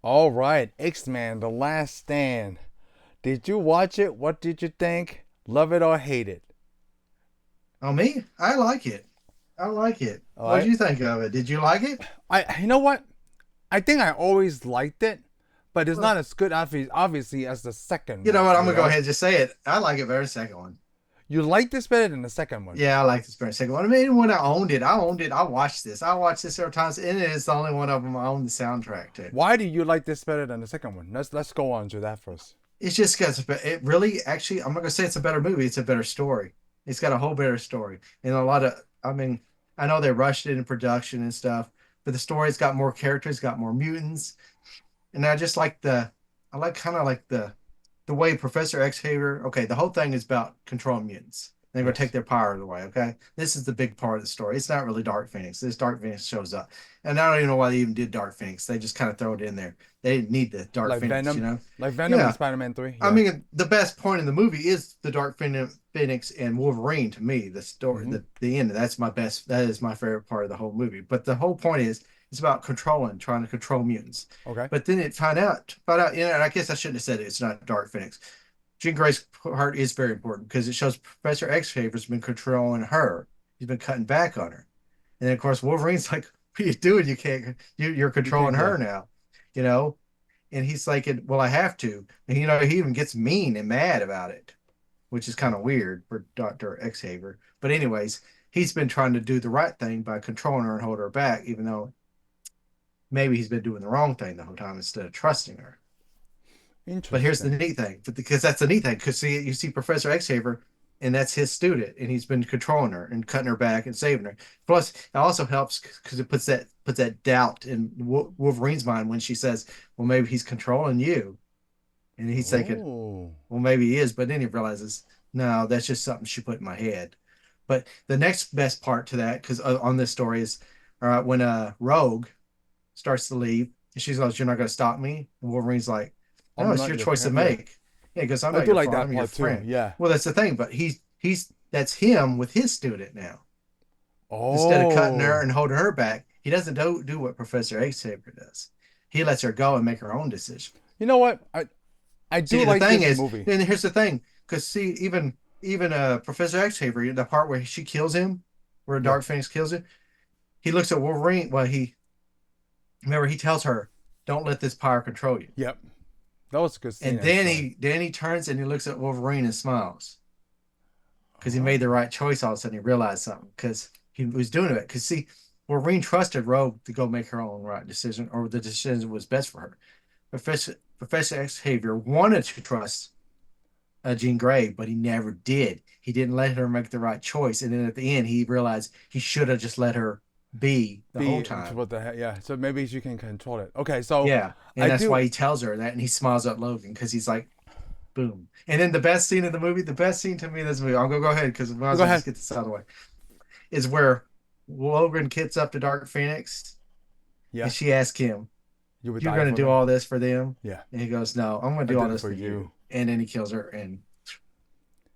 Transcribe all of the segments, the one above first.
All right, X-Men: The Last Stand. Did you watch it? What did you think? Love it or hate it? Oh, me? I like it. I like it. All What did right. you think of it? Did you like it? You know what? I think I always liked it, but it's Well, not as good obviously as the second you know one. what? I'm You gonna go know, ahead and just say it. I like it better the second one. you like this better than the second one. Yeah, I like this better the second one. I mean, when I owned it, I owned it. I watched this. I watched this several times, and it is the only one of them I own the soundtrack to. Why do you like this better than the second one? Let's go on to that first. It's just because it really, actually, I'm not gonna say it's a better movie. It's a better story. It's got a whole better story, and a lot of. I mean, I know they rushed it in production and stuff, but the story's got more characters, got more mutants, and I just like I like kind of like the way Professor Xavier. Okay, the whole thing is about controlling mutants. They're gonna take Yes. their power away. Okay, this is the big part of the story. It's not really Dark Phoenix. This Dark Phoenix shows up, and I don't even know why they even did Dark Phoenix. They just kind of throw it in there. They didn't need the Dark Like Phoenix, Venom, like Venom in Yeah, Spider-Man 3. I Yeah. mean, the best point in the movie is the Dark Phoenix and Wolverine. To me, the story, Mm-hmm. the end. That's my best. That is my favorite part of the whole movie. But the whole point is, it's about trying to control mutants. Okay. But then it find out. And I guess I shouldn't have said it. It's not Dark Phoenix. Jean Grey's part is very important because it shows Professor Xavier's been controlling her. He's been cutting back on her, and then, of course, Wolverine's like, "What are you doing? You can't. You're You controlling can't. her Yeah. now." You know, and he's like, well, I have to. And, he even gets mean and mad about it, which is kind of weird for Dr. Xavier. But, anyways, he's been trying to do the right thing by controlling her and hold her back, even though maybe he's been doing the wrong thing the whole time instead of trusting her. But here's the Interesting. neat thing, because that's the neat thing, because you see Professor Xavier, and that's his student, and he's been controlling her and cutting her back and saving her. Plus, it also helps because it puts that doubt in Wolverine's mind when she says, "Well, maybe he's controlling you," and he's thinking, Oh. "Well, maybe he is," but then he realizes, "No, that's just something she put in my head." But the next best part to that, because on this story is, all right, when Rogue starts to leave, and she goes, "You're not going to stop me," and Wolverine's like, "No, I'm it's not your your choice to parent. Yeah. make." Yeah, because I'm I not do your like friend, that I'm your part too. friend. Yeah. Well, that's the thing, but he's that's him with his student now. Instead of cutting her Oh. and holding her back, he doesn't do what Professor Xavier does. He lets her go and make her own decision. You know what? I do See, the like thing this is, movie. and here's the thing, because see, even Professor Xavier, the part where she kills him, where Yeah. Dark Phoenix kills him, he looks at Wolverine. Well, he tells her, "Don't let this power control you." Yep. That was a good scene And then actually. he turns and he looks at Wolverine and smiles because he Oh. made the right choice. All of a sudden, he realized something because he was doing it. Because see, Wolverine trusted Rogue to go make her own right decision, or the decision was best for her. Professor Xavier wanted to trust Jean Grey, but he never did. He didn't let her make the right choice, and then at the end, he realized he should have just let her be the whole Be time. what the heck? Yeah. So maybe she can control it. Okay. So Yeah, and I that's why do. he tells her that, and he smiles at Logan because he's like, boom. And then the best scene in the movie, the best scene to me in this movie, I'll go ahead because we might as Go well ahead. just get this out of the way, is where Logan gets up to Dark Phoenix and Yeah. she asks him, You would "You're die going to for do them. all this for them?" Yeah. And he goes, "No, I'm going to I do all did it this for for you." you. And then he kills her, and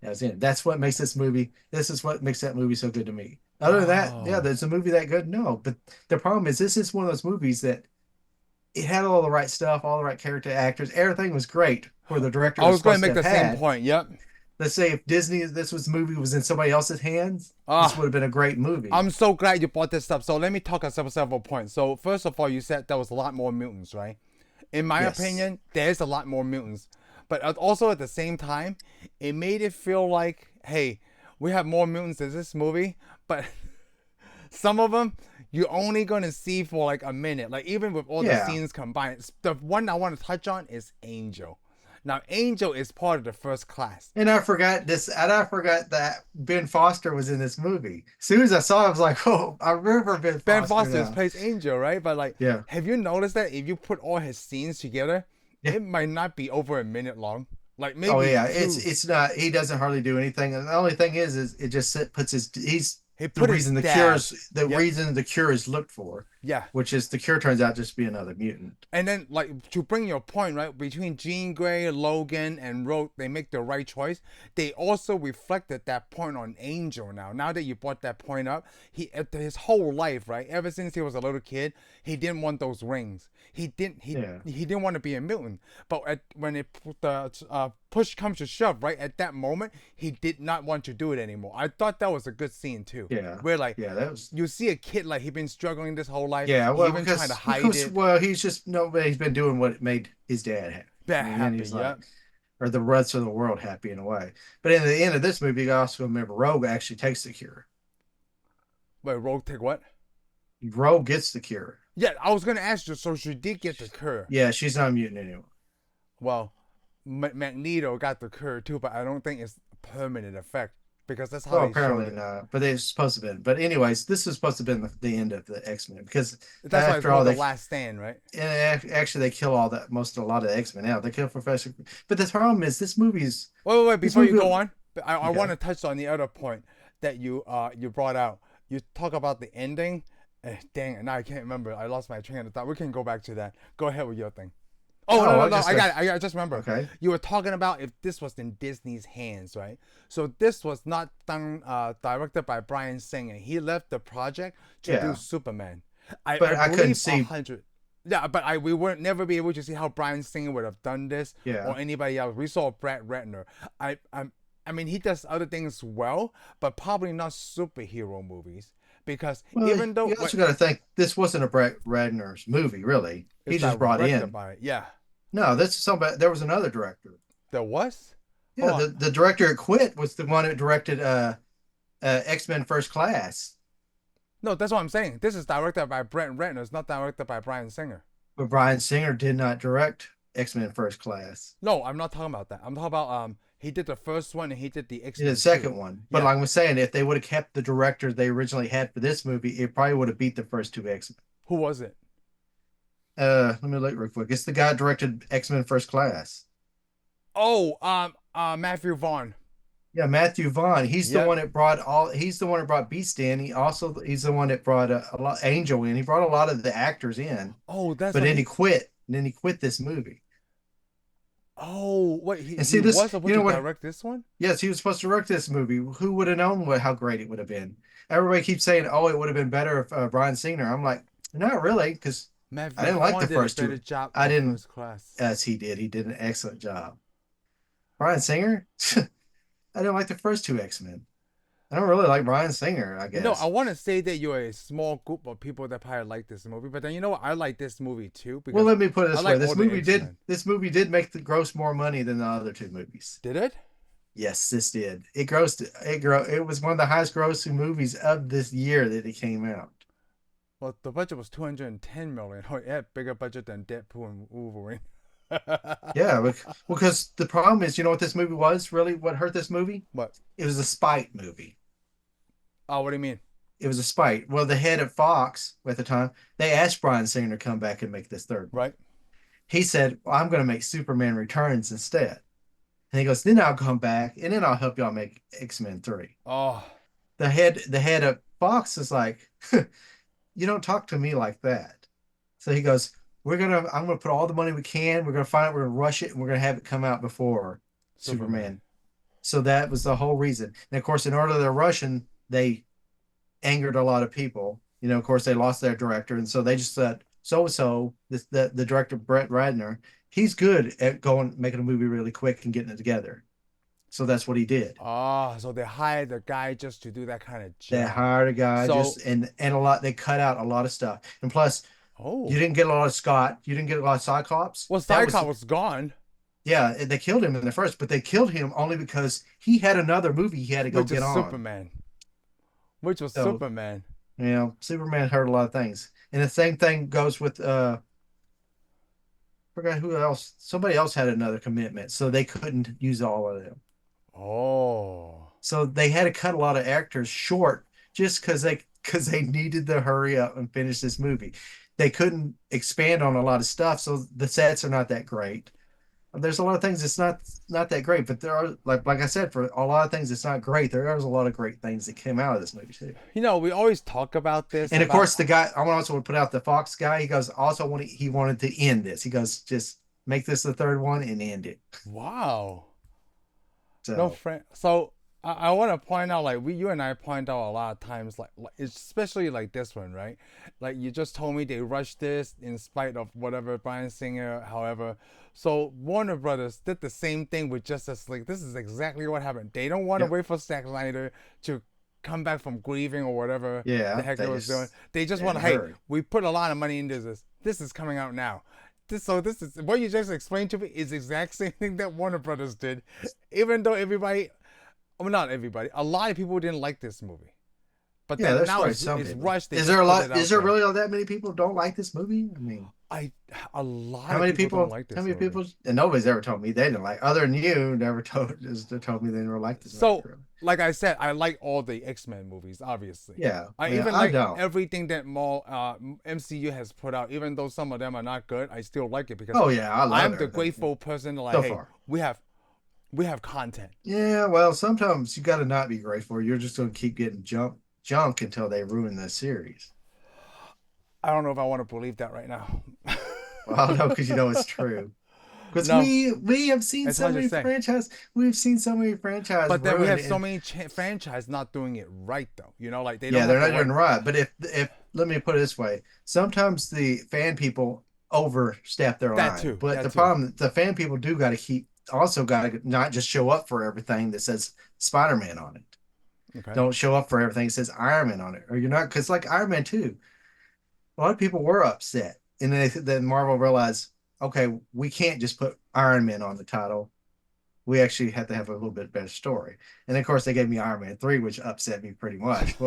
that's it. That's what makes this movie. This is what makes that movie so good to me. Other than that, yeah, Oh. there's a movie that good. No, but the problem is this is one of those movies that it had all the right stuff, all the right character actors. Everything was great where the director I was was going to supposed to make have the same had. point. Yep. Let's say if this movie was in somebody else's hands, this would Ah. have been a great movie. I'm so glad you brought this up. So let me talk about several points. So first of all, you said there was a lot more mutants, right? In my Yes. opinion, there's a lot more mutants. But also at the same time, it made it feel like, hey, we have more mutants in this movie, but some of them you're only gonna see for like a minute. Like even with all the Yeah. scenes combined, the one I want to touch on is Angel. Now Angel is part of the first class. And I forgot that Ben Foster was in this movie. As soon as I saw it, I was like, oh, I remember Ben Ben Foster Foster now. plays Angel, right? But like, Yeah. have you noticed that if you put all his scenes together, Yeah. it might not be over a minute long. Like Oh maybe yeah. It's two. it's not he doesn't hardly do anything. And the only thing is it just puts his he's He put his dad. the Yep. reason the cure is looked for. Yeah. which is the Cure turns out just to be another mutant. And then, like, to bring your point, right? Between Jean Grey, Logan, and Rogue, they make the right choice. They also reflected that point on Angel. Now that you brought that point up, his whole life, right? Ever since he was a little kid, he didn't want those rings. He didn't. He Yeah, he didn't want to be a mutant. But when the push comes to shove, right at that moment, he did not want to do it anymore. I thought that was a good scene too, yeah, where like yeah. That was you see a kid like he's been struggling this whole life. yeah. He Well, even trying to because hide because it. well, he's just nobody's been doing what made his dad happy. That And then happy, he's yeah. like, or the rest of the world happy in a way. But in the end of this movie, you also remember Rogue actually takes the cure. Wait, Rogue take what? Rogue gets the cure. Yeah, I was gonna ask you. So she did get the cure. Yeah, she's not a mutant anymore. Well, Magneto got the cure too, but I don't think it's permanent effect because that's how Well, they showed apparently it. not, but it's supposed to be. But anyways, this is supposed to be the end of the X-Men because That's why it's after called all, the they Last Stand, right? actually they kill all that a lot of the X-Men out. They kill Professor. But the problem is Wait. this Before you movie. go on, I want Okay. to touch on the other point that you brought out. You talk about the ending. Dang it! Now I can't remember. I lost my train of thought. We can go back to that. Go ahead with your thing. Oh no Oh, no I no! just I got it. I just remember. okay. You were talking about if this was in Disney's hands, right? So this was not done directed by Bryan Singer. He left the project to do Yeah, Superman. I but I couldn't believe a see. hundred. Yeah, but we would never be able to see how Bryan Singer would have done this Yeah. or anybody else. We saw Brett Ratner. I mean, he does other things well, but probably not superhero movies because Well, even though you also got to think this wasn't a Brett Ratner's movie, really. He it's just brought directed in. by yeah, No, this is somebody. There was another director. there was. Yeah, Hold on. the director that quit was the one that directed X-Men First Class. No, that's what I'm saying. This is directed by Brent Ratner. It's not directed by Bryan Singer. But Bryan Singer did not direct X-Men First Class. No, I'm not talking about that. I'm talking about he did the first one and he did the He did the X-Men 2. second one. But Yeah. like I was saying, if they would have kept the director they originally had for this movie, it probably would have beat the first two X-Men. Who was it? Let me look real quick. It's the guy who directed X-Men First Class. Oh, Matthew Vaughn. Yeah, Matthew Vaughn. He's the Yep. one that brought all. He's the one that brought Beast in. He's the one that brought a lot Angel in. He brought a lot of the actors in, Oh, that's but what then he he quit. And then he quit this movie. Oh, wait, And he see this, was supposed you to know what? direct this one? Yes, he was supposed to direct this movie. Who would have known how great it would have been? Everybody keeps saying, "Oh, it would have been better if Brian Singer." I'm like, not really, because I Matthew didn't like Vaughn the did a first better two. job I of didn't, First Class. as he did. He did an excellent job. Brian Singer, I didn't like the first two X-Men. I don't really like Brian Singer, I I guess. want to say that you're a small group of people that probably like this movie, but then you know what? I like this movie too Well, because let me put it I this way: like all the X-Men. this movie did make the gross more money than the other two movies. Did it? Yes, this did. It was one of the highest grossing movies of this year that it came out. Well, the budget was 210 million. Oh, it had bigger budget than Deadpool and Wolverine. Yeah, because the problem is, you know what this movie was really? What hurt this movie? What? It was a spite movie. Oh, what do you mean? It was a spite. Well, the head of Fox at the time, they asked Bryan Singer to come back and make this third one. Right? He said, well, I'm going to make Superman Returns instead. And he goes, then I'll come back and then I'll help y'all make X-Men 3. Oh, The head of Fox is like, you don't talk to me like that. So he goes, I'm gonna put all the money we can, we're gonna rush it, and we're gonna have it come out before Superman. Superman. So that was the whole reason. And of course, in order they're rushing, they angered a lot of people. Of course, they lost their director, and so they just said, so the director Brett Ratner, he's good at making a movie really quick and getting it together. So that's what he did. Oh, so they hired a guy just to do that kind of They job. hired a guy So, just and a lot. They cut out a lot of stuff, and plus, you oh, didn't get a lot of Scott. You didn't get a lot of Cyclops. well, That was Cyclops was gone, yeah. They killed him in the first, but they killed him only because he had another movie he had to go which is get on. Superman. Which was So Superman. Superman hurt a lot of things, and the same thing goes with forgot who else. Somebody else had another commitment, so they couldn't use all of them. Oh, So they had to cut a lot of actors short just because they needed to hurry up and finish this movie. They couldn't expand on a lot of stuff, so the sets are not that great. There's a lot of things it's not that great, but there are like I said, for a lot of things it's not great. There is a lot of great things that came out of this movie too. We always talk about this And of about course, the guy I want also put out the Fox guy. He goes also wanted he wanted to end this. He goes just make this the third one and end it. wow. No So friend. So I want to point out, like you and I point out a lot of times, like especially like this one, right? Like you just told me they rushed this in spite of whatever Brian Singer, however. So Warner Brothers did the same thing with Justice League. This is exactly what happened. They don't want to yep, wait for Zack Snyder to come back from grieving or whatever the yeah, heck they was doing. They just in want a to, hey, hurry. we put a lot of money into this. This is coming out now. This is what you just explained to me is the exact same thing that Warner Brothers did, even though everybody, well, not everybody, a lot of people didn't like this movie, but Yeah, then there's now probably it's some it's people. rushed. They Is there just a put it lot? Is out there there. really all that many people don't like this movie? I mean, I A lot how of many people don't people? like How this many movie. people? And nobody's ever told me they didn't like. Other than you, never told me they never liked this movie. So, Really. like I said, I like all the X-Men movies, obviously. Yeah, I yeah, even I like don't. everything that MCU has put out, even though some of them are not good. I still like it because Oh yeah, I love I'm the everything grateful person. Like, so hey, far. we have content. Yeah, well, sometimes you got to not be grateful. You're just going to keep getting junk until they ruin the series. I don't know if I want to believe that right now. Well, I don't know because you know it's true. Because No, we have seen it's so hard to many say. franchise. We've seen so many franchise But then we ruined. have so And many franchise not doing it right, though. Like they don't yeah, have they're the not doing right. right. But if let me put it this way, sometimes the fan people overstep their That line. too. But That the too. problem, the fan people do got to keep also got to not just show up for everything that says Spider-Man on it. Okay. Don't show up for everything that says Iron Man on it, or you're not because like Iron Man 2, a lot of people were upset, and then Marvel realized, okay, we can't just put Iron Man on the title. We actually have to have a little bit better story. And of course, they gave me Iron Man 3, which upset me pretty much.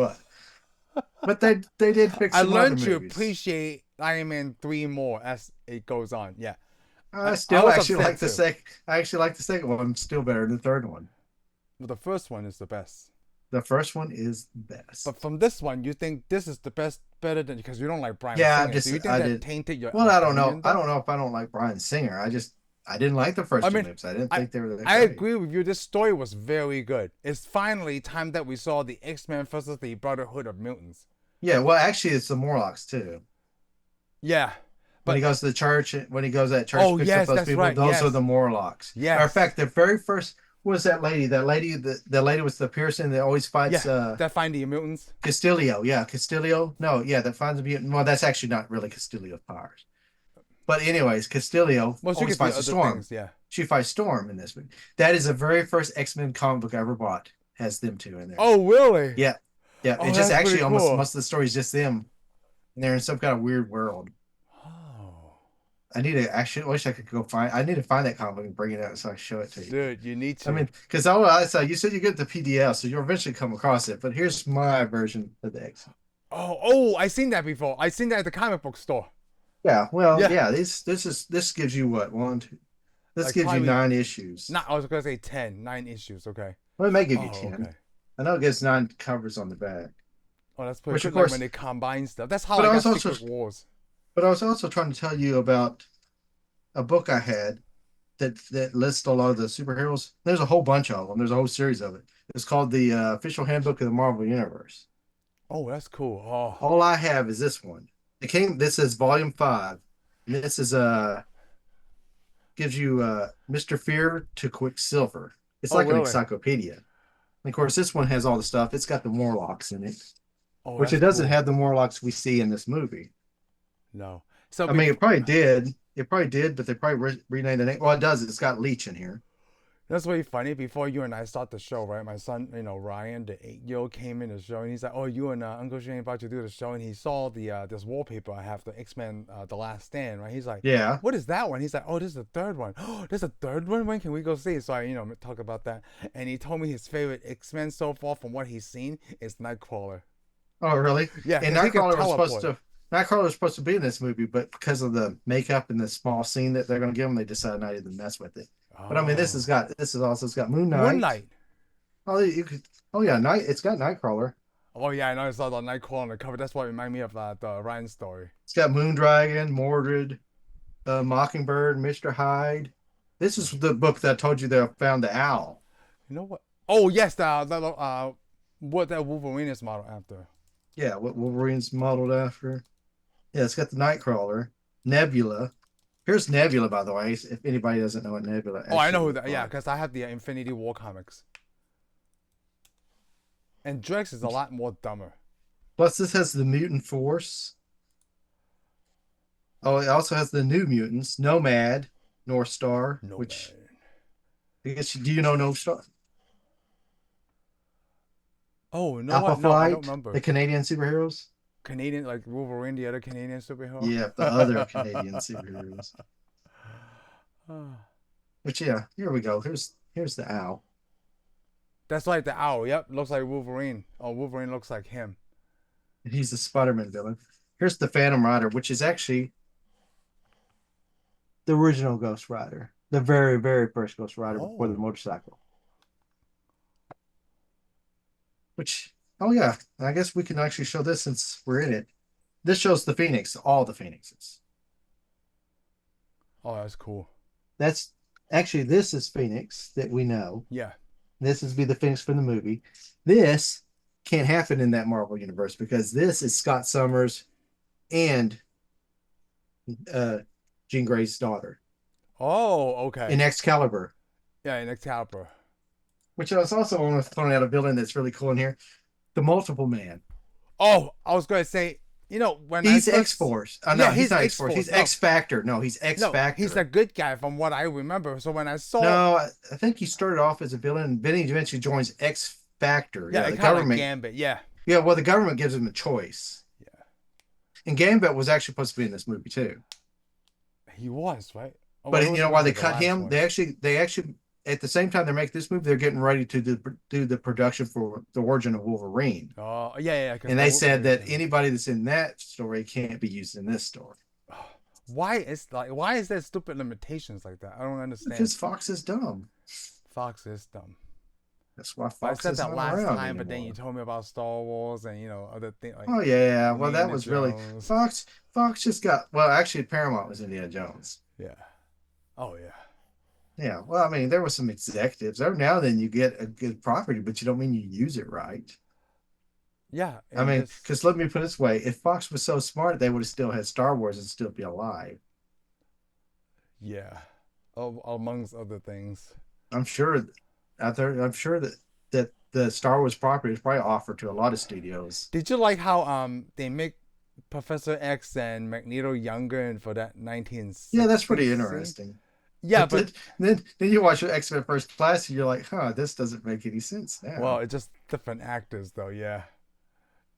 But they did fix I some other learned to movies. appreciate Iron Man 3 more as it goes on. Yeah. I I was actually upset like the too. second. I actually like the second one still better than the third one. But the first one is the best. The first one is the best. But from this one, you think this is the best better than because you don't like Brian Yeah, Singer. Do you think I that did. tainted your Well, I don't know. opinion I though? don't know if I don't like Brian Singer. I didn't like the I first two mean, movies. I didn't I think they were that I great. agree with you. This story was very good. It's finally time that we saw the X-Men versus the Brotherhood of Mutants. Yeah, well, actually, it's the Morlocks too. Yeah. When he But goes to the church, when he goes to that church, oh picks up yes, those that's people. right. Those are Yes. the Morlocks. Matter of Yes. fact, the very first was that lady. That lady, the lady with the piercing that always Yeah. fights That find the mutants. Castillo. Yeah, Castillo. No, yeah, that finds a mutant. Well, that's actually not really Castillo's powers. But anyways, Castillo Well, she always could do fights a other Storm. things, yeah. She fights Storm in this movie. That is the very first X-Men comic book I ever bought. Has them two in there. Oh, really? Yeah, yeah. Oh, It's just that's pretty actually almost cool. most of the story is just them, and they're in some kind of weird world. Oh, I need to actually wish I could go find. I need to find that comic book and bring it out so I can show it to you. dude, you need I to. mean, because I saw you said you get the PDF, so you'll eventually come across it. But here's my version of the X. Oh, I seen that before. I seen that at the comic book store. Yeah, well, Yeah, yeah. This gives you what one, two. This like gives you probably 9 issues. not. I was gonna say 9 issues. Okay. Well, it may give you Oh, 10. okay. I know it gets 9 covers on the back. Oh, that's pretty Which, of good. Like when course, they combine stuff. That's how but I I got was also, Secret Wars. but I was also trying to tell you about a book I had that lists a lot of the superheroes. There's a whole bunch of them. There's a whole series of it. It's called the Official Handbook of the Marvel Universe. Oh, that's cool. Oh, All I have is this one. It came. This is Volume 5, and this is gives you Mr. Fear to Quicksilver. It's oh, like an really? encyclopedia. And of course, this one has all the stuff. It's got the Morlocks in it, Oh, which it that's doesn't cool. have the Morlocks we see in this movie. No. So I mean, before it probably did. It probably did, but they probably renamed the name. Well, it does. It's got Leech in here. that's really funny. Before you and I start the show, right? My son, Ryan, the 8-year-old, came in the show, and he's like, "Oh, you and Uncle Shane about to do the show," and he saw the this wallpaper I have, the X-Men, the Last Stand, right? He's like, Yeah. "What is that one?" He's like, "Oh, this is the third one. Oh, there's a third one. When can we go see it?" So I, talk about that, and he told me his favorite X-Men so far from what he's seen is Nightcrawler. Oh, really? Yeah, And because he could teleport. Nightcrawler was supposed to be in this movie, but because of the makeup and the small scene that they're going to give him, they decided not to even mess with it. But I mean, Oh, this is also it's got Moon Moon Knight. Knight. Oh, you could. Oh yeah, Night. It's got Nightcrawler. Oh yeah, I know I saw the Nightcrawler on the cover. That's what reminded me of the Ryan story. It's got Moondragon, Mordred, Mockingbird, Mr. Hyde. This is the book that I told you that I found the owl. You know what? Oh yes, what that Wolverine is modeled after. Yeah, what Wolverine's modeled after. Yeah, it's got the Nightcrawler, Nebula. Here's Nebula, by the way, if anybody doesn't know what Nebula Oh, I know actually who looked that. Yeah, like. because I have the Infinity War comics, and Drax is a lot more dumber. Plus, this has the Mutant Force. Oh, it also has the New Mutants, Nomad, North Star, No which man. I guess do you know North Star? Oh, you know Alpha what? No, I don't Flight, the remember. Canadian superheroes. Canadian, like Wolverine, the other Canadian superhero. Yeah, the other Canadian superheroes. Which yeah, here we go. Here's the owl. That's like the owl. Yep, looks like Wolverine. Oh, Wolverine looks like him. He's the Spider-Man villain. Here's the Phantom Rider, which is actually the original Ghost Rider, the very, very first Ghost Rider before the Oh, motorcycle. Which, oh yeah, I guess we can actually show this since we're in it. This shows the Phoenix, all the Phoenixes. oh, that's cool. That's actually this is Phoenix that we know. Yeah. This is be the Phoenix from the movie. This can't happen in that Marvel universe because this is Scott Summers and uh Jean Grey's daughter Oh, in okay. Excalibur. Yeah, in Excalibur. Which I was also want to throw out a villain that's really cool in here. The Multiple Man. Oh, I was gonna say, when I He's X first, Force. Oh yeah, no, he's he's not X X Force. He's Force. No, X Factor. No, he's X no, he's a Factor. good guy from what I remember. So when I saw, No, I think he started off as a villain, and then he eventually joins X Factor. yeah, Yeah, it the kind of like government. Gambit. Yeah, Yeah, well, the government gives him a choice. yeah, And Gambit was actually supposed to be in this movie too. he was right. Oh, well, he But you was know why supposed to they be the cut last him? one. They actually at the same time they're making this movie, they're getting ready to do the production for the origin of Wolverine. Oh, yeah, yeah, because And the they said Wolverine that came out. anybody that's in that story can't be used in this story. Why is there stupid limitations like that? I don't understand. Because Fox is dumb. Fox is dumb. That's why But I Fox said is that not last around time, but then you anymore. told me about Star Wars and other things like Oh yeah, well that Indiana was really Jones. Fox. Fox just got well. Actually, Paramount was Indiana Jones. Yeah. Oh yeah. Yeah, well, I mean, there were some executives. Every now and then you get a good property, but you don't mean you use it right. Yeah, I and mean, this. because let me put it this way: if Fox was so smart, they would have still had Star Wars and still be alive. Yeah. Amongst other things. I'm sure out there. I'm sure that the Star Wars property is probably offered to a lot of studios. Did you like how they make Professor X and Magneto younger and for that Yeah, that's pretty 1960s scene? interesting. Yeah, But but then you watch X Men First Class, and you're like, huh, this doesn't make any sense well, now. it's just different actors though. Yeah.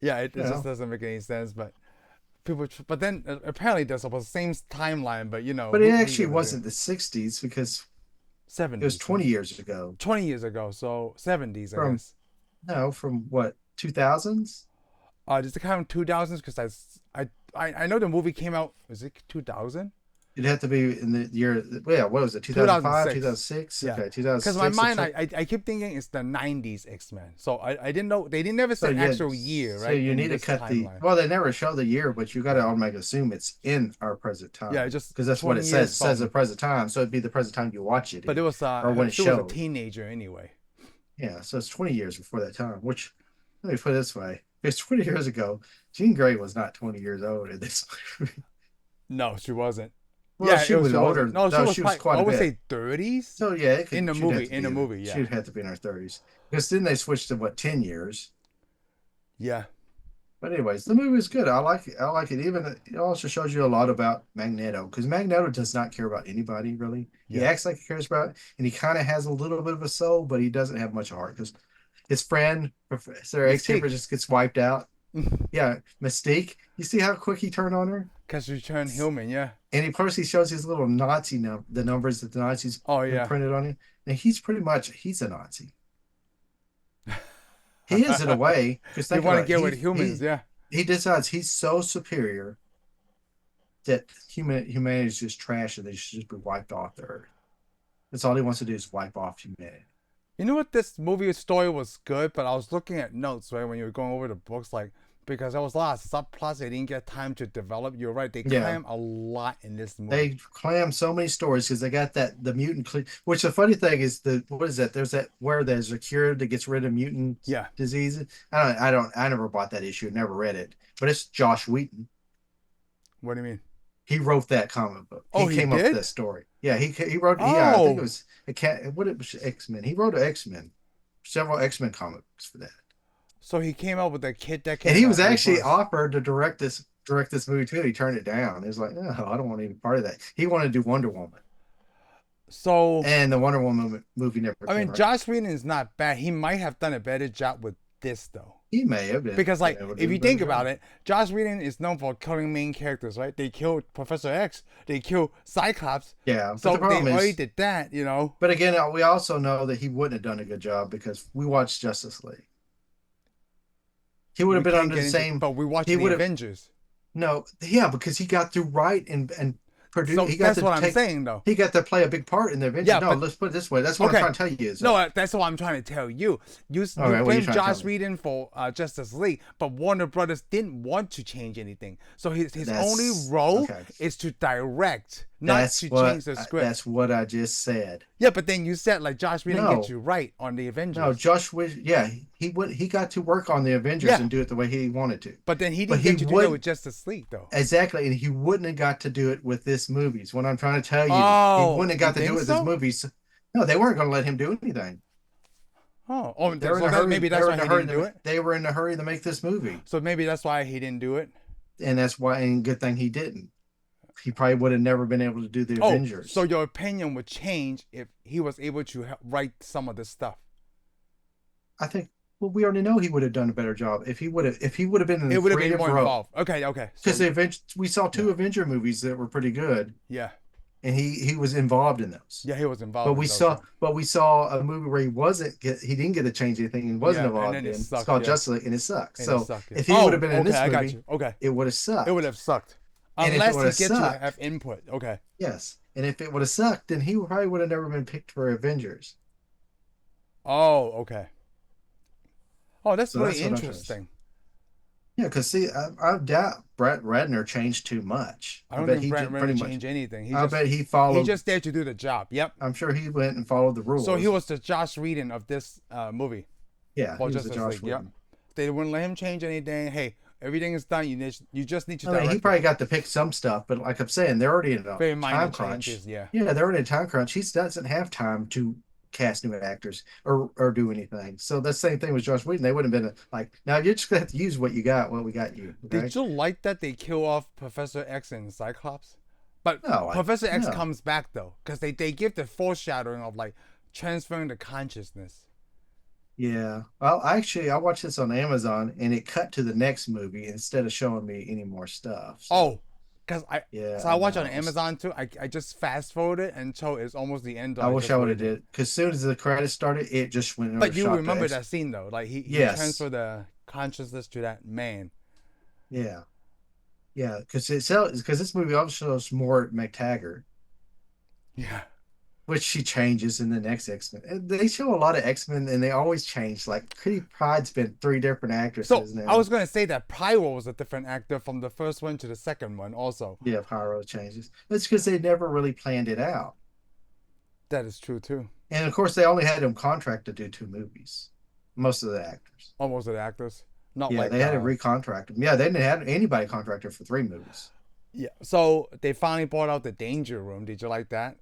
Yeah, it You just know, doesn't make any sense. But but then apparently there's the same timeline. But but it what are you actually gonna do? wasn't the '60s because it was 70s, right? 20 years ago. 20 years ago, so 70s, I From guess. no, from what 2000s? Does it count in 2000s? Because I know the movie came out. Was it 2000? It'd have to be in the year. Yeah, what was it? 2005, 2006. 2006. Yeah. Okay, Because my 2006 to mind, 20. I keep thinking it's the 90s X-Men. So I didn't know. They didn't never So say yeah, actual year, so right? you In need to this cut the. timeline. Well, they never show the year, but you got to Yeah. automatically assume it's in our present Yeah, time it's just because that's what 20 it says. years It says the from. present time, so it'd be the present time you watch it But it in, was, or when it's she was a showed. teenager anyway. Yeah, so it's 20 years before that time. Which let me put it this way: if it's 20 years ago, Jean Grey was not 20 years old in this. No, she wasn't. Well, she She was wasn't. older. No, she No, was she was probably, quite I a would bit. say 30s So yeah, it in could. the She'd have movie. to In be the in the. movie, yeah. She'd have to be in her 30s because then they switched to what 10 years. Yeah. But anyways, the movie is good. I like it. I like it. Even it also shows you a lot about Magneto because Magneto does not care about anybody really. He Yeah. acts like he cares about, and he kind of has a little bit of a soul, but he doesn't have much heart because his friend Professor Xavier Mystique. just gets wiped out. Yeah, Mystique. You see how quick he turned on her, Because she turned human, yeah. and he first he shows his little Nazi the numbers that the Nazis Oh, yeah. imprinted on him, and he's a Nazi. He is in a way because You think want to about it. get with humans, yeah. He decides he's so superior that humanity is just trash and they should just be wiped off the earth. That's all he wants to do is wipe off humanity. You know what? This movie story was good, but I was looking at notes, right, when you were going over the books, like, because there was a lot of subplots they didn't get time to develop. You're right. They Yeah. cram a lot in this movie. They clam so many stories because they got that the mutant. Which the funny thing is the what is that? There's that where there's a cure that gets rid of mutant Yeah. diseases. I never bought that issue. Never read it. But it's Josh Wheaton. What do you mean? He wrote that comic book. Oh, He he came up with did? that story. Yeah, he wrote. Yeah, I think it Oh, was a cat. What it was X-Men. He wrote an X-Men, several X-Men comics for that. so he came up with a kit that And can he was actually reverse. offered to direct this movie too. He turned it down. He was like, no, I don't want any part of that. He wanted to do Wonder Woman, So, and the Wonder Woman movie never I came mean, around. Josh Whedon is not bad. He might have done a better job with this, though. He may have Because, been like, able to if do a you better think about job. it, Josh Whedon is known for killing main characters, right? They killed Professor X, they killed Cyclops. Yeah, but So the they problem already is, did that, you know? but again, we also know that he wouldn't have done a good job because we watched Justice League. He would We have been can't under get the into, same. but we're He watching the would have Avengers. no, yeah, because he got to write and produce. So that's what I'm saying, though. He got to play a big part in the Avengers. Yeah, No, but let's put it this way. That's what I'm okay. trying to tell you is No, that's what I'm trying to tell you. You okay. What are you blame trying to tell Josh me? Whedon for Justice League, but Warner Brothers didn't want to change anything. So his only That's role okay. is to direct, not to change the script. That's what I just said. Yeah, but then you said like Josh Whedon gets No, you right on the no, Avengers, Josh was yeah. He got to work on the Avengers yeah, and do it the way he wanted to. but then he But didn't he get to do that with would Justice League though. exactly, and he wouldn't have got to do it with this movies. What I'm trying to tell you, he Oh, wouldn't have you got to do think it with his so? movies. No, they weren't going to let him do anything. Oh, They were in so a hurry. maybe They that's were why in a he hurry. didn't do it. They were in a hurry to make this movie, So maybe that's why he didn't do it. and that's why. And good thing he didn't. He probably would have never been able to do the Oh, so Avengers. your opinion would change if he was able to write some of this stuff. I think. Well, we already know he would have done a better job if he would have. If he would have been in It the would have been creative more role, involved. Okay. because So we saw two yeah, Avenger movies that were pretty good, yeah, and he was involved in those. yeah. He was But involved in we those. saw Yeah, but we saw a movie where he didn't get to change anything and wasn't yeah, and involved then in. it It's sucked. called Yeah, Justice League, and it sucks. and it So sucked. Yeah. if he would have Oh, been in okay. this I got movie, you. Okay, it would have it would sucked. have sucked And if it unless would he have gets to sucked, have input. Okay. yes. And if it would have sucked, then he probably would have never been picked for Avengers. Oh, okay. Oh, that's So really that's what I'm trying to say. interesting. Yeah, because see, I doubt Brett Ratner changed too much. I I don't bet think he Brent just pretty really much. changed anything. I bet He just there to do the job. Yep. I'm sure he went and followed the So he rules. was the Josh Whedon of this movie Yeah, for he was the Justice Josh League. Yep. Whedon. They wouldn't let him change anything. Hey, everything is done. You just need to I mean, he direct it. probably got to pick some stuff, but like I'm saying, they're already in a Very minor time crunch. changes. Yeah. Yeah, they're already in a time crunch. He doesn't have time to cast new actors or do anything. So that's the same thing with Josh Whedon. They wouldn't have been like, now you're just gonna have to use what you got, what we got you. Okay. Did you like that they kill off Professor X and Cyclops? But No, Professor X no. comes back though, because they give the foreshadowing of like transferring the consciousness. Yeah. Well, I watched this on Amazon and it cut to the next movie instead of showing me any more stuff. So Oh, because yeah, I I watch on know. Amazon too. I just fast forwarded until it's almost the end. I I wish just I would have waited. did because as soon as the credits started, it just went over But you shot remember X. that scene though? Like he Yes. transferred the consciousness to that man. Yeah. Yeah. Because this movie also shows more McTaggart, Yeah. which she changes in the next X-Men. They show a lot of X-Men and they always change. Like Kitty Pryde's been three different So actresses I was now. gonna say that Pyro was a different actor from the first one to the second one. Also, Yeah, Pyro changes. It's because they never really planned it out. that is true too. And of course, they only had him contract to do two movies. Most of the actors. Almost the actors, not Yeah, like they had to recontract him. Yeah, they didn't have anybody contracted for three movies. yeah. So they finally brought out the Danger Room. Did you like that?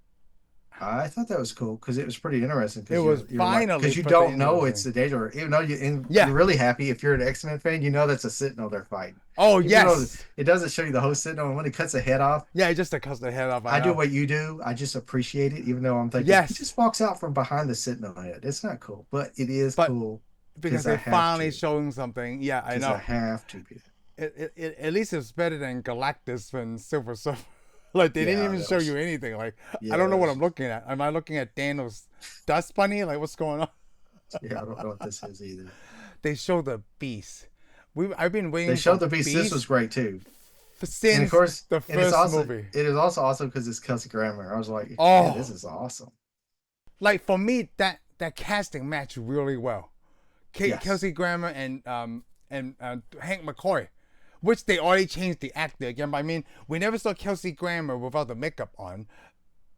I thought that was cool because it was pretty interesting. It Because was you're like, finally because you put the don't know it's interesting. the Danger, even though Yeah. you're really happy if you're an X-Men fan, you know that's a Sentinel they're fighting. Oh Even though yes. it doesn't show you the whole Sentinel, and when he cuts the head off, Yeah, just to cut the head off. I I do know. what you do. I just appreciate it, even though I'm thinking he Yes, just walks out from behind the Sentinel head. It's not cool, but it is but cool because because I they're have finally to. showing something. Yeah, I Because I know. have to. At least it's better than Galactus and Silver Surfer. Like they didn't Yeah, even that show was. you anything. Like I Yeah, don't know that what I'm was. looking at. Am I looking at Daniel's dust bunny? Like what's going on? Yeah, I don't know what this is either. They show the beast. I've been They waiting showed for the Beast. This was Beast great too. And of since course, the and it's first also movie. it is also awesome because it's Kelsey Grammer. I was like, man, this Oh, is awesome. like for me that casting matched really well. Yes. Kelsey Grammer and and Hank McCoy, which they already changed the actor again. But I mean, we never saw Kelsey Grammer without the makeup on.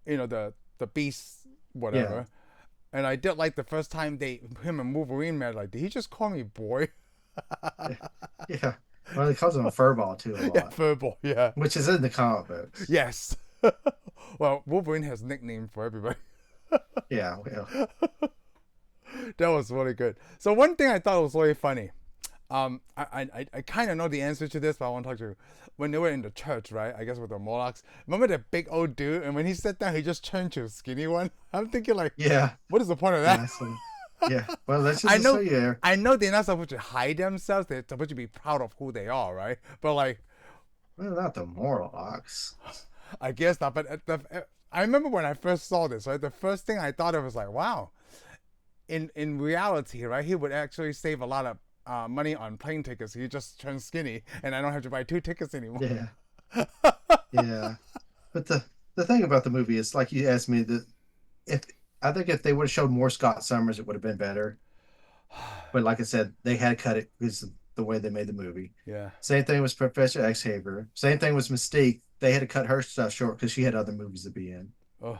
The Beast, Yeah, whatever. And I did like the first time him and Wolverine met. Like, did he just call me boy? yeah. Well, they calls him a furball too a Yeah, lot, verbal. Yeah. which is in the comic books. Yes. Well, Wolverine has a nickname for everybody. Yeah, well, That was really good. So one thing I thought was really funny. I kind of know the answer to this, but I want to talk to you. When they were in the church, right? I guess with the Morlocks. Remember the big old dude, and when he sat down, he just turned to a skinny one. I'm thinking like, yeah, what is the point of that? yeah. So, yeah. Well, that's I just to show know, you there. I know they're not supposed to hide themselves. They're supposed to be proud of who they are, right? But like, Well, not the Morlocks. I guess not. But I remember when I first saw this, right? The first thing I thought of was like, wow. In reality, right? He would actually save a lot of money on plane tickets. He just turned skinny, and I don't have to buy 2 tickets anymore. Yeah, yeah. But the thing about the movie is, like you asked me, that if I think if they would have showed more Scott Summers, it would have been better. But like I said, they had to cut it because of the way they made the movie. Yeah. Same thing with Professor Xavier. Same thing with Mystique. They had to cut her stuff short because she had other movies to be in. Oh.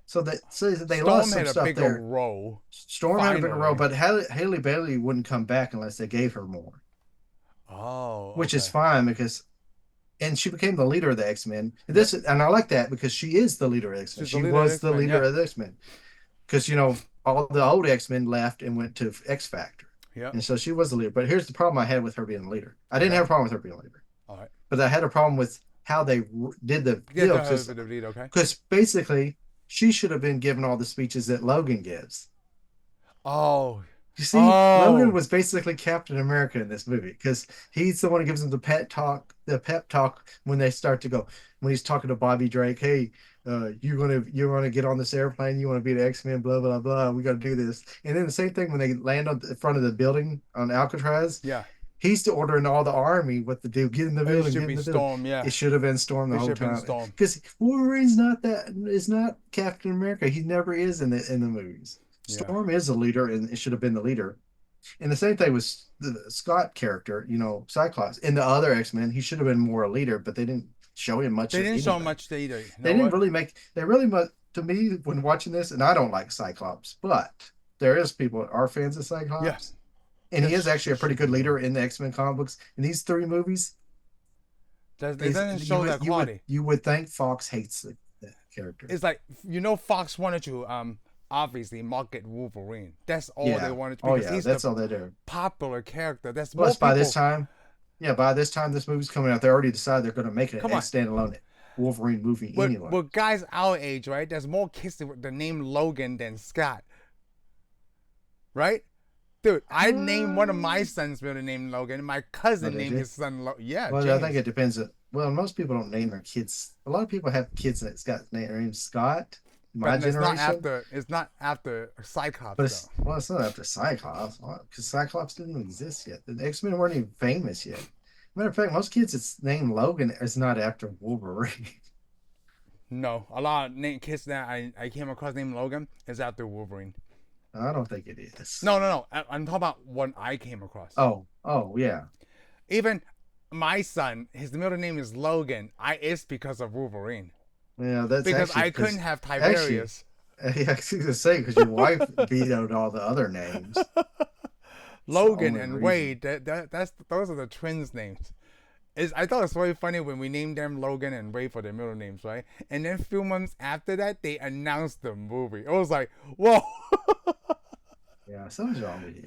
So they lost Storm some had a stuff bigger there. role. Storm had a bigger role, Finally. but Haley Bailey wouldn't come back unless they gave her more, Oh, which is okay. fine because and she became the leader of the X-Men. And I like that because she is the leader of the X-Men. She's the She leader of was X the Men. leader Yeah. of the X-Men because all the old X-Men left and went to X Factor. Yeah. And so she was the leader. But here's the problem I had with her being the leader. I didn't Okay. have a problem with her being a leader, All right. but I had a problem with how they did the Get deal to her with the lead. Okay. because basically she should have been given all the speeches that Logan gives. Oh. You see, Logan Oh. was basically Captain America in this movie because he's the one who gives them the pep talk when they start to go. When he's talking to Bobby Drake, hey, you're gonna get on this airplane, you want to be the X-Men, blah blah blah. We got to do this, and then the same thing when they land on the front of the building on Alcatraz. Yeah. He's ordering all the army what to do. Get in the It building, should get in be the building. Storm. Yeah. It should have been Storm the It should whole have been time Storm. because Wolverine's not Captain America. He never is in the movies. Yeah. Storm is a leader, and it should have been the leader. And the same thing was the Scott character, Cyclops. In the other X-Men, he should have been more a leader, but they didn't show him much They of didn't show anything. much either. You They know didn't what? really they really much to me when watching this, and I don't like Cyclops, but there is people that are fans of Yeah. Cyclops. And he is actually a pretty good leader in the X-Men comic books. In these three movies, They didn't show that quality. you would think Fox hates the character. It's like Fox wanted to obviously market Wolverine. That's all they Yeah. wanted to Oh because yeah, he's that's the all they do. popular character. That's more Plus, by this people. time, yeah, by this time this movie's coming out, they already decided they're going to make it Come a on. standalone Wolverine movie anyway. With guys our age, right? There's more kids with the name Logan than Scott, right? Dude, I named one of my sons with the name Logan. My cousin did named you? his son Logan. Yeah, Well, I think James. it depends. Well, most people don't name their kids. A lot of people have kids that's got their name Scott. My But it's not generation, after. It's not after but Cyclops though. it's not after Cyclops because Cyclops didn't even exist yet. The X-Men weren't even famous yet. Matter of fact, most kids it's named Logan is not after Wolverine. No, a lot of kids that I came across named Logan is after Wolverine. I don't think it is. No. I'm talking about one I came across. Oh, yeah. Even my son, his middle name is Logan. It's because of Wolverine. Yeah, that's Because actually I couldn't have actually, Tiberius. yeah, I was going to say because your wife vetoed all the other names. Logan only and reason. Wade. That's those are the twins' names. I thought it was very funny when we named them Logan and Wade for their middle names, right? And then a few months after that, they announced the movie. It was like, whoa! Yeah, something's wrong with you.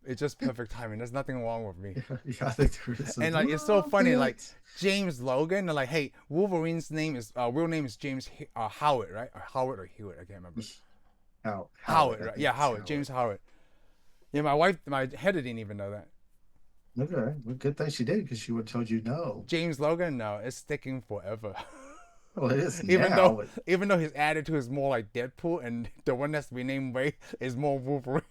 It's just perfect timing. There's nothing wrong with me. Yeah, I think there is. And like it's so funny, like James Logan. They're like, hey, Wolverine's name is real name is James Howard, right? Or Howard or Hewitt, I can't remember. Howard, right? Yeah, Howard. James Howard. Yeah, my head didn't even know that. Okay, well, good thing she did because she would have told you no. James Logan, no, it's sticking forever. Well, it is even now. though even though his attitude is more like Deadpool, and the one that's renamed Wade is more Wolverine.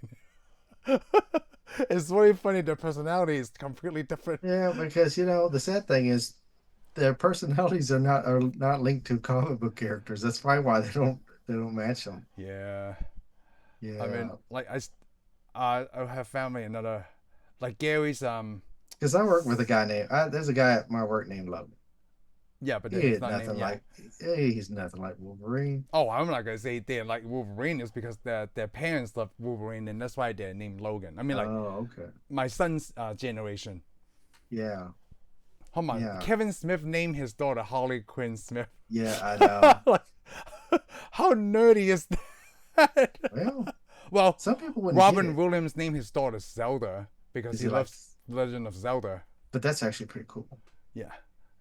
It's really funny. Their personality is completely different. Yeah, because the sad thing is their personalities are not linked to comic book characters. That's probably why they don't match them. Yeah. Yeah. I mean, like I have family in other Like Gary's Because I work with a guy named there's a guy at my work named Logan. yeah, but He he's is not named nothing yeah. like he's nothing like Wolverine. Oh, I'm not gonna say they like Wolverine is because their parents love Wolverine and that's why they're named Logan. I mean like Oh, okay. my son's generation. Yeah. Hold on, Yeah. Kevin Smith named his daughter Harley Quinn Smith. Yeah, I know. Like, how nerdy is that? Well, Well, some people wouldn't get Robin it. Williams named his daughter Zelda because Is he he like loves Legend of Zelda. but that's actually pretty cool. Yeah,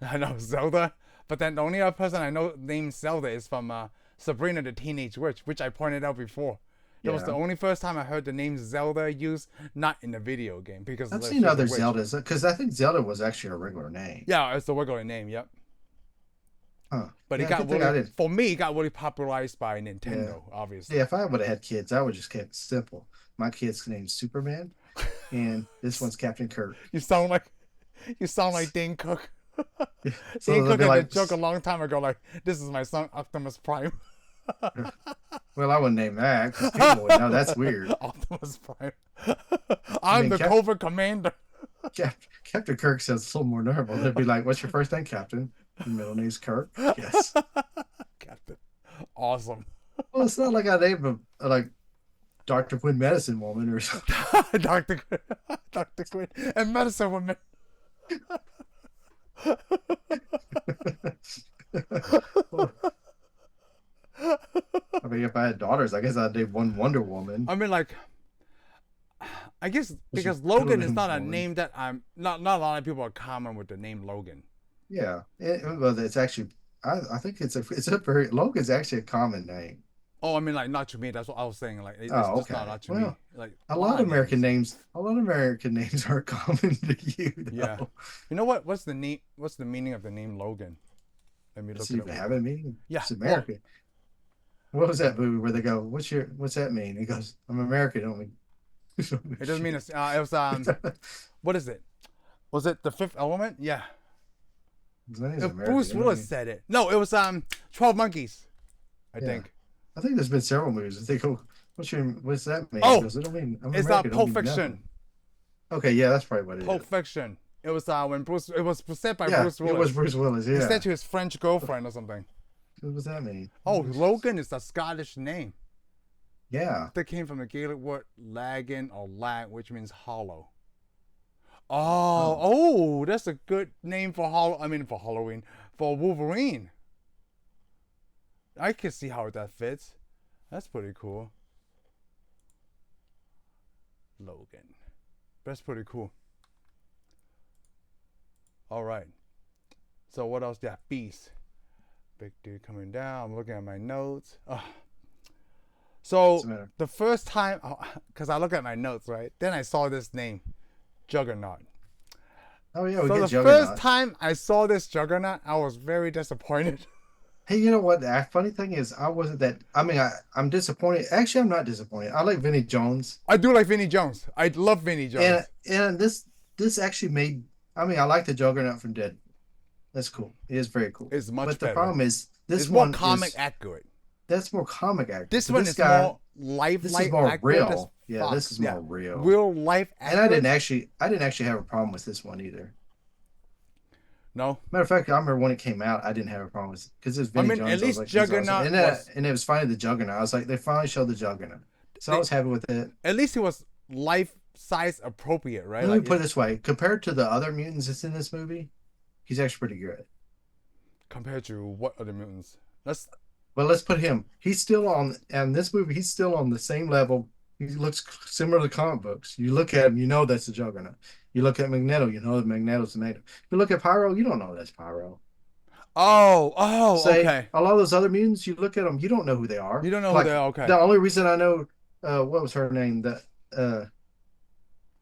I know Zelda. But then the only other person I know named Zelda is from Sabrina the Teenage Witch, which I pointed out before. That was the Yeah. only first time I heard the name Zelda used, not in a video game, because I've she's seen a other witch. Zeldas because I think Zelda was actually a regular name. Yeah, it's the regular name, yep. Huh. But Yeah, it I got think I really, did. for me, it got really popularized by Yeah. Nintendo, obviously. Yeah, if I would have had kids, I would just kept it simple. My kid's name's Superman, and this one's Captain Kirk. You sound like, you sound like Dane Cook. So Dane they'll Cook be had a like, joke a long time ago, like, this is my son Optimus Prime. well, I wouldn't name that because people would know that's weird. Optimus Prime. I I'm mean, the Covert Commander. Captain Kirk sounds a little more normal. They'd be like, "What's your first name, Captain?" Your middle name's Kirk. Yes. Captain. Awesome. Well, it's not like I named him like Dr. Quinn Medicine Woman or something. Dr. Dr. Quinn and Medicine Woman. I mean, if I had daughters, I guess I'd name one Wonder Woman. I mean, like, I guess Which is because Logan is totally not a woman. name that not a lot of people are common with the name Logan. Yeah, well, it's actually. I think it's a very Logan's actually a common name. Oh, I mean, like, not to me. That's what I was saying. Like, it's Oh, just okay. not to me. Well, Like, a lot of American names. names, a lot of American names aren't common to you, Yeah. though. You know what? What's the name? What's the meaning of the name Logan? Let me Does look it it even up. have a meaning? Yeah. It's Well, American. What was that movie where they go, what's that mean? He goes, I'm American, don't we? it doesn't mean it's. It was What is it? Was it The Fifth Element? Yeah. His name's If American. Bruce you know what I Willis mean? said it. No, it was 12 Monkeys. I Yeah. think. I think there's been several movies. They go, what's that mean? He Oh, goes, it don't mean I'm it's American, it don't Pulp mean Fiction. nothing. Okay, yeah, that's probably what it Pulp is. Fiction. It was when Bruce. It was said by Yeah, Bruce it Willis. was Bruce Willis. He Yeah. said to his French girlfriend or something. What does that mean? Oh, Logan is a Scottish name. Yeah. That came from the Gaelic word lagan or lag, which means hollow. Oh, that's a good name for for Halloween, for Wolverine. I can see how that fits. That's pretty cool. Logan. That's pretty cool. All right. So what else? Yeah, Beast. Big dude coming down. I'm looking at my notes. So What's the matter? the first time, because I look at my notes, right? Then I saw this name, Juggernaut. Oh yeah, we So get the Juggernaut. first time I saw this Juggernaut, I was very disappointed. Hey, you know what? The funny thing is, I wasn't that. I mean, I'm disappointed. Actually, I'm not disappointed. I like Vinnie Jones, I do like Vinnie Jones. I love Vinnie Jones. and this actually made. I mean, I like the Juggernaut from Dead. That's cool. It is very cool. It's much But the better. problem is, this It's more one comic is accurate. that's more comic accurate. This But one this is guy, more lifelike. this is more accurate as real. Yeah, fuck. this is more real. Real life And accurate. I didn't actually have a problem with this one either. No. Matter of fact, I remember when it came out, I didn't have a problem with it because it's Vinnie mean, Jones. at I was least like, he's awesome. Juggernaut And it was finally the Juggernaut. I was like, they finally showed the Juggernaut. So I was happy with it. At least it was life size appropriate, right? Let me Like, put it this way: compared to the other mutants that's in this movie, he's actually pretty good. compared to what other mutants? But let's put him. He's still on, and this movie, he's still on the same level. He looks similar to comic books. You look at him, you know that's the Juggernaut. You look at Magneto, you know that Magneto's the Magneto. You look at Pyro, you don't know that's Pyro. Okay. A lot of those other mutants, you look at them, you don't know who they are. You don't know who they are. Okay. The only reason I know, what was her name?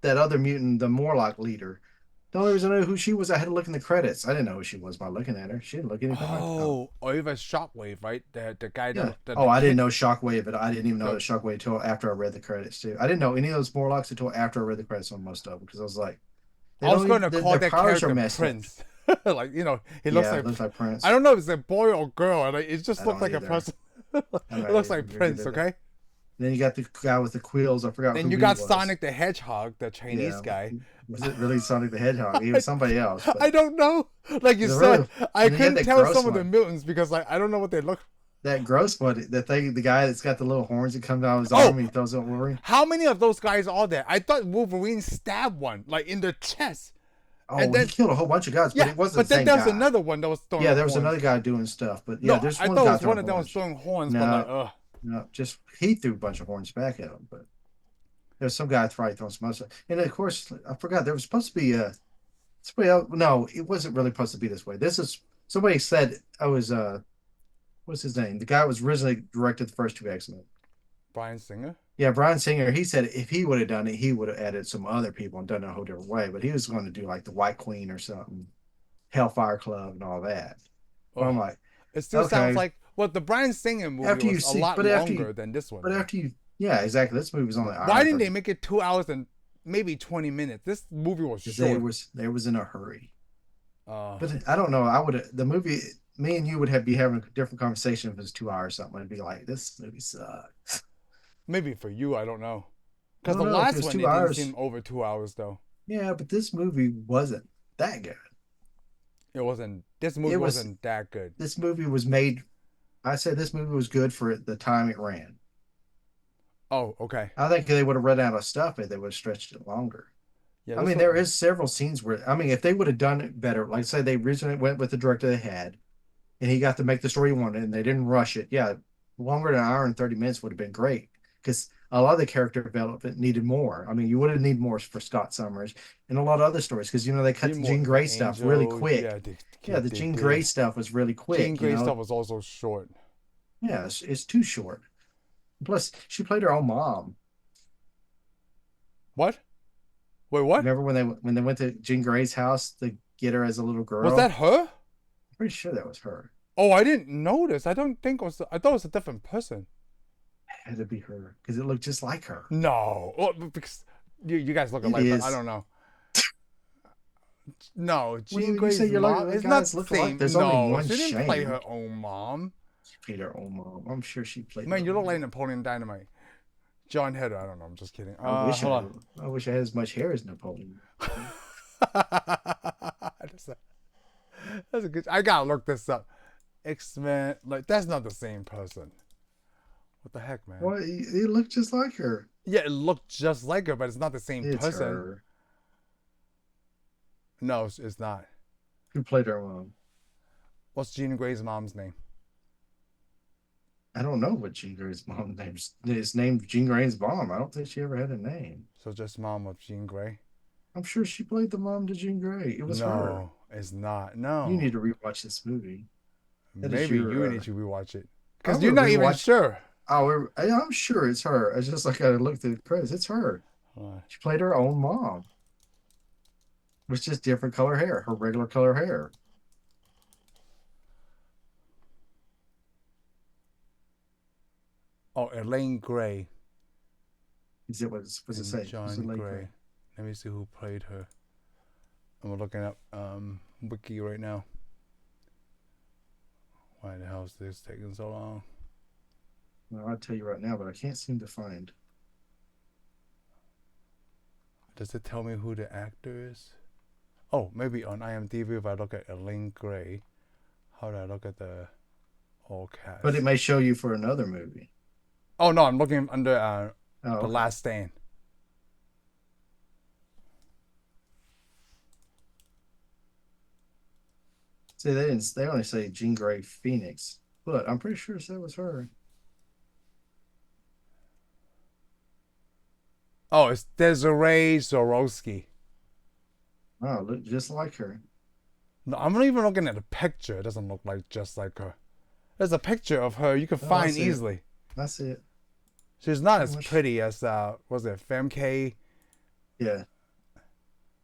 That other mutant, the Morlock leader. The only reason I know who she was, I had to look in the credits. I didn't know who she was by looking at her. She didn't look anything like her. Or even Shockwave, right? The guy Yeah. that Oh, I didn't kid- know Shockwave, but I didn't even know No. that Shockwave until after I read the credits too. I didn't know any of those Morlocks until after I read the credits on most of them because I was like, I was going to their call that powers are character messed up. Prince. Like, he looks Yeah, like. it looks like Prince. I don't know if it's a boy or girl. Like, it just I looks don't like a either. person. I It don't looks either. like You're Prince. good at Okay. Then you got the guy with the quills. I forgot Then who you he got was. Sonic the Hedgehog, the Chinese Yeah, guy. was it really Sonic the Hedgehog? He was I, somebody else, but I don't know. Like you the said, really I and then you had couldn't that tell gross some of the one. mutants because like I don't know what they look. That gross one, that thing, the guy that's got the little horns that comes out of his arm Oh, and he throws it at Wolverine. how many of those guys are there? I thought Wolverine stabbed one like in the chest, and Oh, he then killed a whole bunch of guys, but yeah, it wasn't but the then same there was guy. another one that was Yeah, throwing there was another horns. guy doing stuff, but yeah, No, there's I one thought it guy was one throwing of them was horns. throwing horns, but like No, no, just he threw a bunch of horns back at him, but there's some guy probably throwing some other stuff. And of course, I forgot there was supposed to be somebody else. No, it wasn't really supposed to be this way. This is somebody said I was what's his name? The guy who was originally directed the first two X-Men. Brian Singer. Yeah, Brian Singer, he said if he would have done it, he would have added some other people and done it a whole different way. But he was going to do like the White Queen or something, Hellfire Club and all that. But I'm Oh, like, it still sounds okay, like well, the Brian Singer movie after you was a see, lot longer than this one but though. after you, yeah, exactly. This movie was only an hour Why and didn't they 30 make it 2 hours and maybe 20 minutes? This movie was because short. they was in a hurry. Uh, But I don't know. I would the movie. Me and you would have be having a different conversation if it was 2 hours or something. I'd be like, this movie sucks. maybe for you, I don't know. I Because don't the know if it last was one, two it didn't hours. seem over 2 hours though. Yeah, but this movie wasn't that good. It wasn't. This movie It was. wasn't that good. This movie was made. I said this movie was good for the time it ran. Oh, okay. I think they would have run out of stuff if they would have stretched it longer. Yeah, I this mean, there one. is several scenes where I mean, if they would have done it better, like say they originally went with the director they had, and he got to make the story he wanted, and they didn't rush it. Yeah, longer than an hour and 30 minutes would have been great because a lot of the character development needed more. I mean, you would have need more for Scott Summers and a lot of other stories because they cut Need the more Jean for Grey stuff really Angel. quick. Yeah, Yeah, the they Jean Grey did. stuff was really Jean quick. Grey stuff was also short. Yeah, it's too short. Plus, she played her own mom. What? Wait, what? Remember when they went to Jean Grey's house to get her as a little Was girl? that her? I'm pretty sure that was her. Oh, I didn't notice. I don't think it was. I thought it was a different person. It had to be her because it looked just like her. No, oh, because you guys look It alike, but I is. don't know. No, When Jean you say Grey's you're like mom. It's not guys the look alike, same. there's only No, one she didn't play Shane. her own mom. She played her own mom. I'm sure she played her Man, you look own like mom. Napoleon Dynamite. John Heder. I don't know. I'm just kidding. I Hold I wish I had as much hair as Napoleon. on. That's a good. I gotta look this up. X-Men. Like that's not the same person. What the heck, man? Well, he looked just like her. Yeah, it looked just like her, but it's not the same It's person. her. No, it's not. Who played her mom? What's Jean Grey's mom's name? I don't know what Jean Grey's mom name's. It's named Jean Grey's mom. I don't think she ever had a name. So just mom of Jean Grey? I'm sure she played the mom to Jean Grey. It was her. No, it's not. You No. need to rewatch this movie. That is Maybe you your. need to rewatch it I because you're will not even rewatch. sure. I'm sure it's her. It's just like I looked through the credits. It's her. Uh, She played her own mom. With just different color hair, her regular color hair. oh, Elaine Gray Is it what's it and say? What's it John like? Gray. Let me see who played her. I'm looking up wiki right now. Why the hell is this taking so long? Well, I'll tell you right now, but I can't seem to find. Does it tell me who the actor is? Oh, maybe on IMDb if I look at Elaine Gray. How do I look at the all cast? But it may show you for another movie. Oh no, I'm looking under Oh, The okay. Last Stand. See, they didn't. They only say Jean Grey Phoenix, but I'm pretty sure that was her. Oh, it's Desiree Zorowski. Oh, look just like her. No, I'm not even looking at the picture. It doesn't look like just like her. There's a picture of her you can Oh, I find see it. easily. I see it. She's not How as much- pretty as was it Femke? Yeah,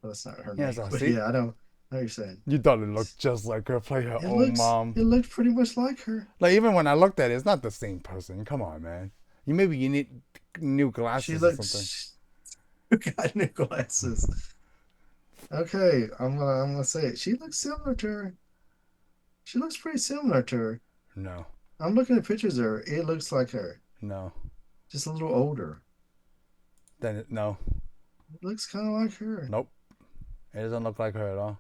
well, that's not her Yeah, name. so But see, yeah, I know what you're saying. you thought it looked just like her. Play her It own looks. mom. It looked pretty much like her. Like even when I looked at it, it's not the same person. Come on, man. You need new She glasses or something. looks. Got new glasses. Okay, I'm gonna say it. She looks similar to her. She looks pretty similar to her. No, I'm looking at pictures of her. It looks like her. no. just a little older. Then no, It looks kind of like her. nope. It doesn't look like her at all.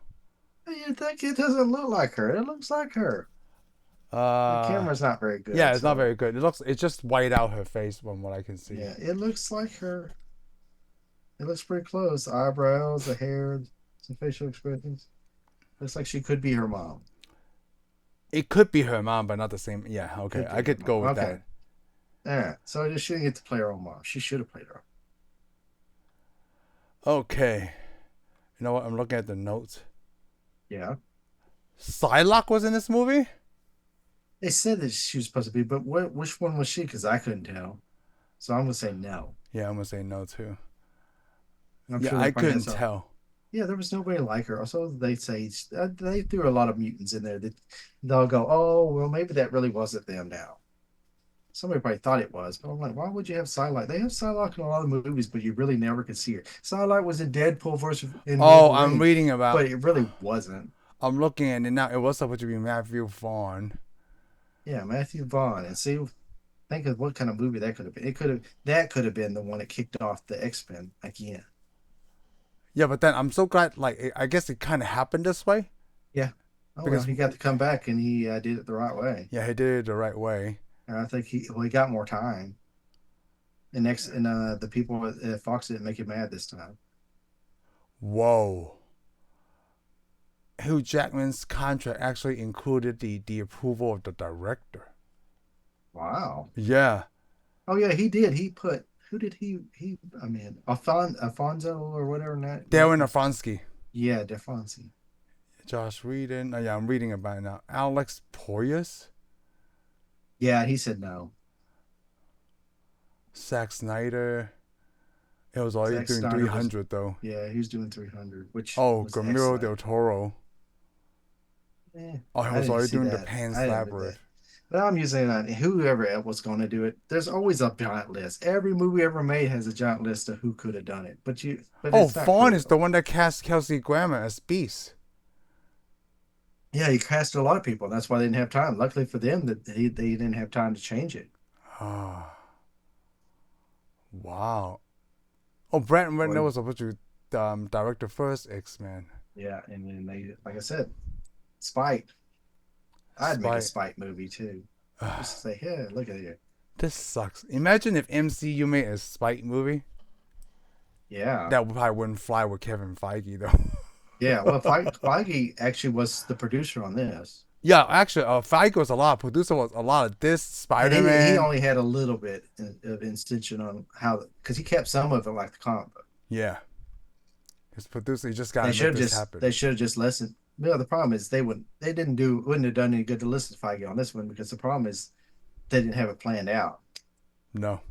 You think it doesn't look like her? It looks like her. The Uh, camera's not very yeah, good, it's not so very good. It's just white out her face from what I can see. yeah, it looks like her. It looks pretty close. The eyebrows, the hair, some facial expressions. Looks like she could be her mom. It could be her mom, but not the same. Yeah, okay, Could I be her could go mom. with Okay. that. Yeah. So she didn't get to play her own mom. She should have played her. Okay, you know what? I'm looking at the notes. Yeah. Psylocke was in this movie. They said that she was supposed to be, but which one was she? Because I couldn't tell. So I'm gonna say no. Yeah, I'm gonna say no too. I'm Yeah, sure they I probably had couldn't some. tell. Yeah, there was nobody like her. Also, they say they threw a lot of mutants in there that they'll go, oh, well, maybe that really wasn't them now. Somebody probably thought it was, but I'm like, why would you have Psylocke? They have Psylocke in a lot of movies, but you really never could see her. Psylocke was in Deadpool versus in Oh, I'm Wolverine, reading about. but it really wasn't. I'm looking at it now. It was supposed to be Matthew Vaughn. Yeah, Matthew Vaughn. And see, think of what kind of movie that could have been. That could have been the one that kicked off the X-Men again. Yeah, but then I'm so glad. Like, I guess it kind of happened this way Yeah. Oh well, because he got to come back and he did it the right way. yeah, he did it the right way. And I think he got more time. And the people at Fox didn't make him mad this time. Whoa. Hugh Jackman's contract actually included the approval of the director. Wow. Yeah, Oh yeah, he did. He put who did he I mean Alfonso or whatever that Darren Aronofsky, yeah, Defonsi. Josh Whedon. Oh, yeah, I'm reading about it now. Alex Proyas, Yeah, he said no. Zack Snyder. It was already Zack doing Snyder was 300 though. yeah, he was doing 300, which Oh, was Guillermo del excellent. Toro. Oh, he I was didn't already see doing the that. Pan's I didn't do that. Labyrinth. But I'm using that whoever else was going to do it. There's always a giant list. Every movie ever made has a giant list of who could have done it. But Oh, it's not Vaughn is the critical. one that cast Kelsey Grammer as Beast. Yeah, he cast a lot of people. And that's why they didn't have time. Luckily for them that they didn't have time to change it. Oh, wow. Oh, Brent Ratner Well, was supposed to direct the first X-Men. yeah, and then they, like I said, Spite. I'd make a Spike. Spite movie too. Just to say, yeah, look at it. This sucks. Imagine if MCU made a Spike movie. Yeah, That probably wouldn't fly with Kevin Feige though. yeah. Well, Feige actually was the producer on this, Yeah, actually, Feige was a lot. Producer was a lot of this and Spider he Man. only had a little bit of extension on how because he kept some of it like the comic book. Yeah, his producer. He just gotta make this happen. They should have just listened. You know, the problem is wouldn't have done any good to listen to Feige on this one because the problem is they didn't have it planned out. No,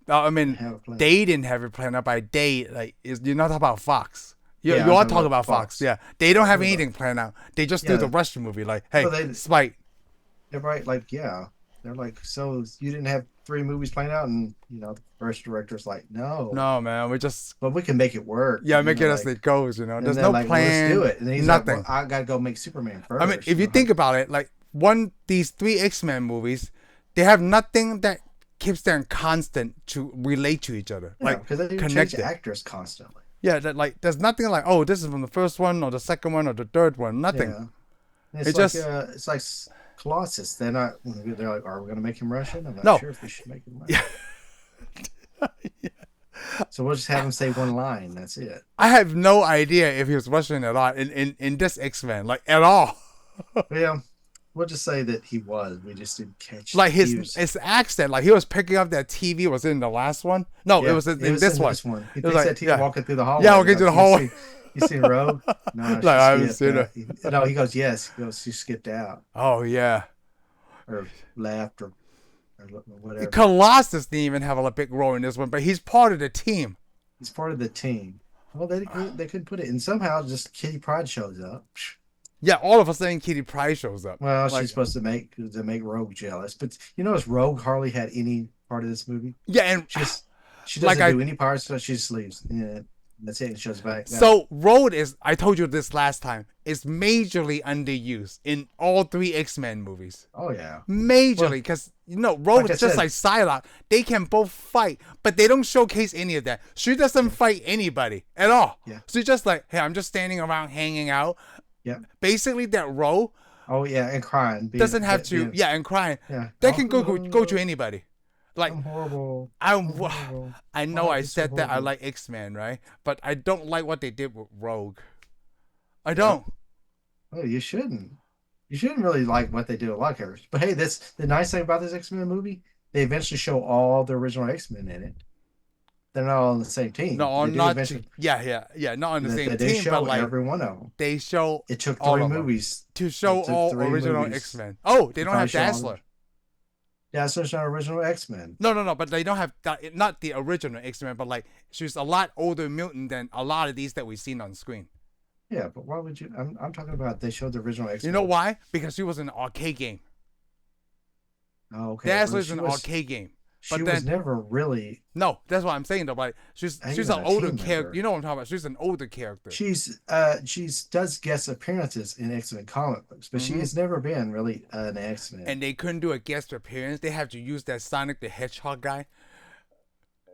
I They mean didn't have it planned. they didn't have it planned out by they. Like, you're not talking about Fox. Yeah, You I'm are talking talking about about Fox. Fox. Yeah, they don't have Talking about anything planned out. They just do yeah. the Russian movie. Like, hey, Well, Spike. they're right. Like yeah, they're like so you didn't have three movies planned out, and the first director's like no, No, man, we just but we can make it work. yeah make it as it goes. You know, And there's they're no like, well, let's do plan. it. And he's like, well, Nothing. I gotta go make Superman first. I mean, if you think about it, like these three X-Men movies, they have nothing that keeps them constant to relate to each other, like because they change connected. actors constantly. Yeah, that like there's nothing like oh this is from the first one or the second one or the third one. Nothing. Yeah, It just it's like Colossus. They're like, are we gonna make him Russian? I'm not no. sure if we should make him Yeah. Russian. So we'll just have him say one line. That's it. I have no idea if he was Russian at all in this X-Men, like at all. Yeah, we'll just say that he was. We just didn't catch Like cues. his accent, like he was picking up that TV was in the last one. No, Yeah, it was in it was this in one. this one. He It was thinks like that he's yeah, walking through the hallway. yeah, He walking goes, through the hallway. You see Rogue? No, Like she I haven't skipped. seen her. No, he goes, yes. He goes, she skipped out Oh yeah. or left or whatever. Colossus didn't even have a big role in this one, but he's part of the team. He's part of the team. Well, they couldn't put it, and somehow just Kitty Pryde shows up. Yeah, all of a sudden Kitty Pryde shows up. Well, Like, she's supposed to make Rogue jealous, but if Rogue hardly had any part of this movie. yeah, and She doesn't Like I- do any parts, so she just leaves. Yeah, That's it. It shows back. Yeah. So Road is, I told you this last time, is majorly underused in all three X-Men movies. Oh yeah. Majorly, Well, because Road like I is just said, like Psylocke. They can both fight, but they don't showcase any of that. She doesn't fight anybody at all. yeah, She's just like, hey, I'm just standing around hanging out. yeah. Basically, that role Oh yeah, and crying, doesn't have to, and crying. yeah. That can go to anybody. Like, I'm horrible. I, I'm horrible. I My know life I is so said that I horrible. like X-Men, right? But I don't like what they did with Rogue. I don't. Oh, you shouldn't. You shouldn't really like what they do with a lot of characters. But hey, that's the nice thing about this X-Men movie. They eventually show all the original X-Men in it. They're not all on the same team. No, They I'm do not. eventually. Yeah, not on the same They do team, but show like every one of them. they show It took all three of them movies. to show It took all three original movies X-Men. Oh, they to don't finally have show all Dazzler. Dazzler's not original X-Men. No, but they don't have that. Not the original X-Men, but like she's a lot older mutant than a lot of these that we've seen on screen. Yeah, but why would you? I'm talking about they showed the original X-Men. You know why? Because she was in an arcade game. Oh, okay. Dazzler's an arcade game. She But was then never really. no, that's what I'm saying though. Like she's Even an a older team character. member. You know what I'm talking about? She's an older character. She's does guest appearances in X-Men comic books, but she has never been really an X-Men. And they couldn't do a guest appearance. They had to use that Sonic the Hedgehog guy.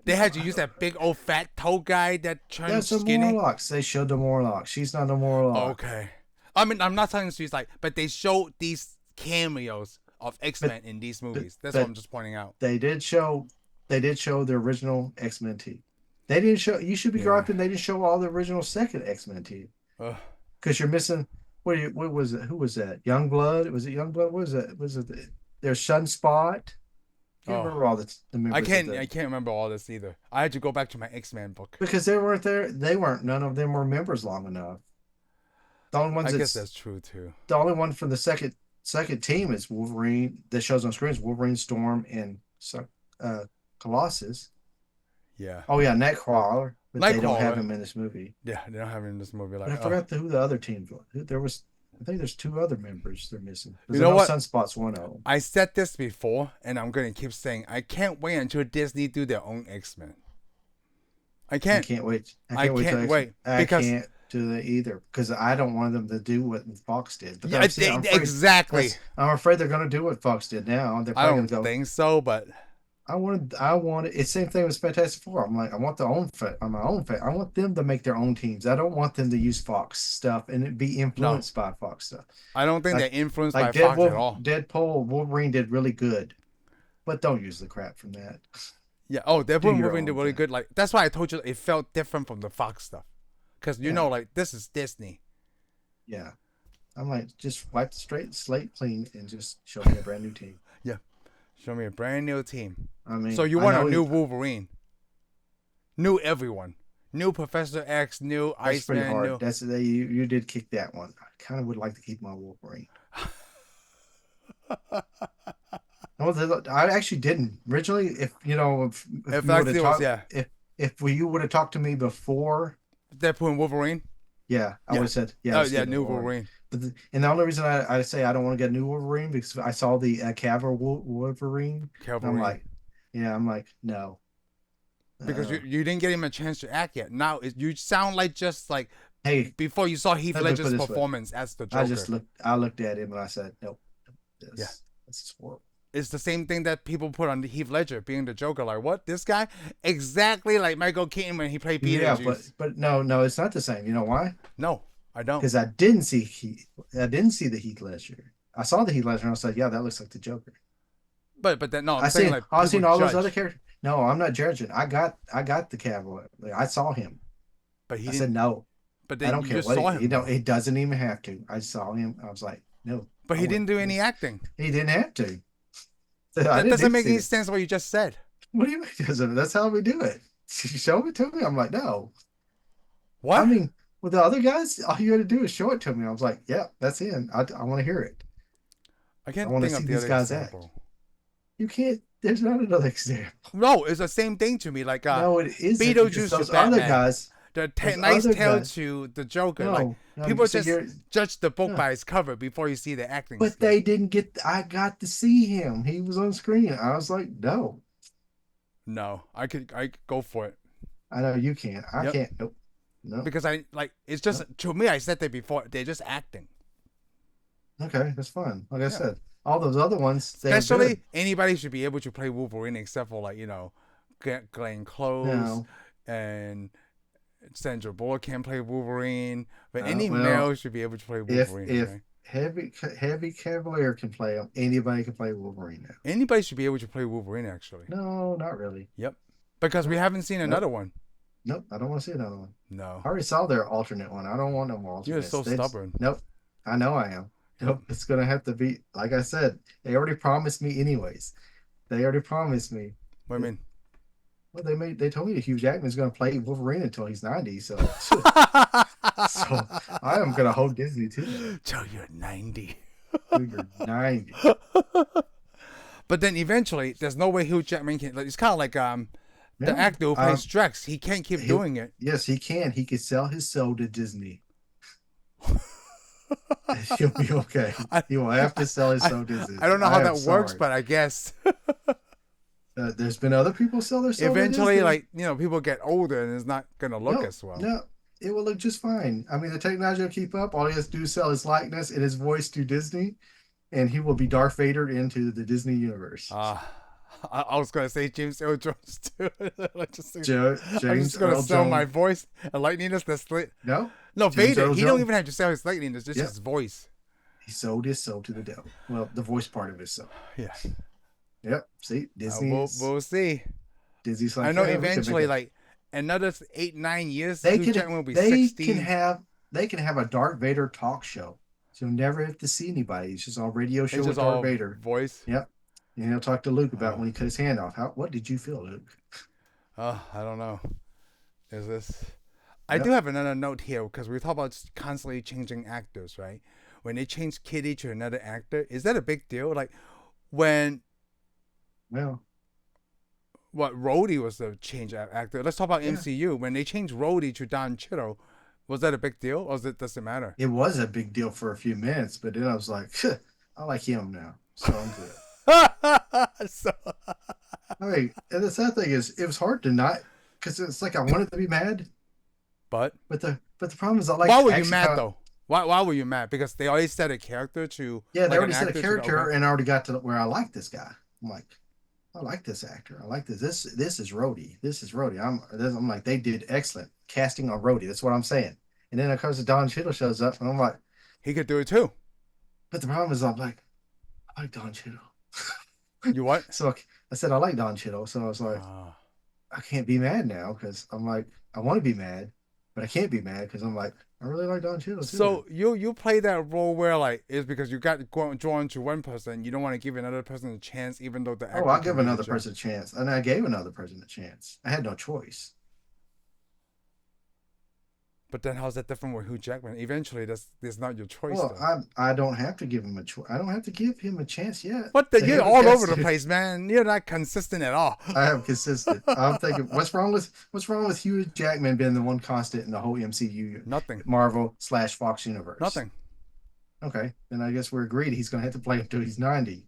They had to use that big old fat toe guy that turned That's the skinny. Morlocks. They showed the Morlock. She's not a Morlock. Okay. I mean, I'm not telling she's like, but they showed these cameos of X-Men in these movies. That's what I'm just pointing out. They did show the original X-Men team. They didn't show. You should be griping. They didn't show all the original second X-Men team because you're missing. What was it? Who was that? Youngblood? Was it Youngblood? What was that? Was it their Sunspot? I can't remember all the members. I can't remember all this either. I had to go back to my X-Men book because they weren't there. They weren't. None of them were members long enough. The only ones. I guess that's true too. The only one from the second team is Wolverine. That shows on screen is Wolverine, Storm, and Colossus. Yeah. Oh yeah, Nightcrawler. But they don't have Nightcrawler. him in this movie. Yeah, they don't have him in this movie. Like, But I forgot who the other teams were. There was, I think there's two other members they're missing. You know what? Sunspot's one of them. I said this before, and I'm gonna keep saying I can't wait until Disney do their own X-Men. I I can't. can't wait. I can't wait I because can't do that either because I don't want them to do what Fox did. But yeah, I'm afraid- exactly. I'm afraid they're going to do what Fox did now. They're I probably don't going to go. think so, but I wanted. It's the same thing with Fantastic Four. I'm like, I want my own. I want them to make their own teams. I don't want them to use Fox stuff and it be influenced by Fox stuff. I don't think Like- they're influenced by Like Fox at all. Deadpool, Wolverine did really good, but don't use the crap from that. Yeah. Oh, Deadpool your movie did own really thing. good. Like that's why I told you it felt different from the Fox stuff, because you Yeah. know, like this is Disney. Yeah, I'm like, just wipe the slate clean and just show me a brand new team. Show me a brand new team. I mean, So you I want know a new Wolverine, new everyone, new Professor X, new that's pretty Iceman, hard. new. That's you did kick that one. I kind of would like to keep my Wolverine. No, I actually didn't originally. If you know, if If you that's would've it was, talked- yeah, if you would have talked to me before, Deadpool and Wolverine. yeah, I Yeah. would have said, yeah, Oh let's yeah, get new Wolverine. But and the only reason I say I don't want to get a new Wolverine because I saw the Cavill Wolverine. And I'm Wolverine. like, yeah, I'm like, no. Because you didn't get him a chance to act yet. Now you sound like just like Hey, before you saw Heath let me put it Ledger's this way. performance as the Joker. I looked at him and I said, nope. Yeah. This is horrible. It's the same thing that people put on Heath Ledger being the Joker. Like, what? This guy? Exactly like Michael Keaton when he played Peter. Yeah, but no, it's not the same. You know why? No, I don't. Because I didn't see the Heath Ledger. I saw the Heath Ledger and I said, yeah, that looks like the Joker. But then no, I'm I've saying seen like I've seen people all those judge. other characters. No, I'm not judging. I got the Cavill. I saw him. But he I didn't. said no. But I then don't you care just what saw he, him. you know. He doesn't even have to. I saw him. I was like, no. But he didn't do any acting. He didn't have to. That doesn't make any sense what you just said. What do you mean? Doesn't? That's how we do it. You show it to me. I'm like, no. What? I mean, with the other guys, all you got to do is show it to me. I was like, yeah, that's in. I want to hear it. I can't I wanna think of see the these other guys example. You can't. There's not another example. No, it's the same thing to me. Like No, it isn't. Beetlejuice because to those other Batman. guys. the those nice other tale guys- to the Joker. No, Like no, people so just judge the book no. by its cover before you see the acting. But skill. they didn't get. I got to see him. He was on screen. I was like, no. No, I could go for it. I know you can't. I Yep. can't. Nope. No. because I like it's No. just to me. I said that before. They're just acting. Okay, that's fine. Like I Yeah. said, all those other ones, they're good. Especially anybody should be able to play Wolverine except for like Glenn Close Now, and Sandra Bullock can play Wolverine, but any well, male should be able to play if Wolverine. if Okay. heavy Cavalier can play him, anybody can play Wolverine now. Anybody should be able to play Wolverine actually. No, not really. Yep. Because we Nope, haven't seen nope, another one. nope. I don't want to see another one. No. I already saw their alternate one. I don't want no more You're alternates. so stubborn. Nope. I know I am. Yep. Nope. It's gonna have to be like I said. They already promised me anyways. They already promised me. What do you mean? Well, they told me that Hugh Jackman's gonna play Wolverine until he's 90. So so I am gonna hold Disney to that. Till you're 90. Dude, you're 90. But then eventually, there's no way Hugh Jackman can. Like, it's kind of like the Yeah. actor who plays Drax. He can't keep He, doing it. yes, he can. He could sell his soul to Disney. He'll be okay. He will have to sell his soul to Disney. I don't know how am that works, sorry. but I guess There's been other people sell their soul to eventually, Disney. like people get older and it's not gonna look No, as well. no, it will look just fine. I mean, the technology will keep up. All he has to do is sell his likeness and his voice to Disney, and he will be Darth Vader into the Disney universe. I was gonna say James Earl Jones too. I'm James just gonna Earl sell Jones. my voice and lightniness. That's No, no James Vader. Earl He don't Jones. even have to sell his lightniness. Just Yeah. his voice. He sold his soul to the devil. Well, the voice part of his soul. Yeah. Yep. See, We'll see. Disney's like, I know yeah, we can make eventually, it. like another 8-9 years, They Hugh Jackman will be they 60. can have a Darth Vader talk show. So you'll never have to see anybody. It's just all radio show It's with just all Darth Vader. voice. Yep. And he'll talk to Luke about when he cut his hand off. What did you feel, Luke? I don't know. Is this? I Yep. do have another note here because we talk about constantly changing actors, right? When they change Kitty to another actor, is that a big deal? Like when Well, what Rhodey was the change actor. Let's talk about yeah. MCU. When they changed Rhodey to Don Cheadle, was that a big deal, or does it matter? It was a big deal for a few minutes, but then I was like, I like him now. So I'm good. So, I mean, and the sad thing is, it was hard to not, because it's like I wanted to be mad, but but the problem is I like. why were you actually mad kind of- though? Why were you mad? Because they already set a character to Yeah, they like already an said a actor to character, okay. and I already got to where I like this guy. I'm like, I like this actor. I like this. This is Rhodey. This is Rhodey. I'm like, they did excellent casting on Rhodey. That's what I'm saying. And then of course Don Cheadle shows up, and I'm like, He could do it too. but the problem is I'm like, I like Don Cheadle. You what? So I said I like Don Cheadle. So I was like, I can't be mad now because I'm like, I want to be mad, but I can't be mad because I'm like, I really like Don Cheadle too. So you play that role where like it's because you got drawn to one person, you don't want to give another person a chance, even though the actor I'll can give do the another job. person a chance, and I gave another person a chance. I had no choice. But then how's that different with Hugh Jackman? Eventually, that's not your choice. Well, though. I don't have to give him a choice. I don't have to give him a chance yet. What the? They You're haven't all over casted- the place, man. You're not consistent at all. I am consistent. I'm thinking, what's wrong with Hugh Jackman being the one constant in the whole MCU, Nothing. Marvel/Fox universe? Nothing. Okay, then I guess we're agreed. He's gonna have to play until he's 90.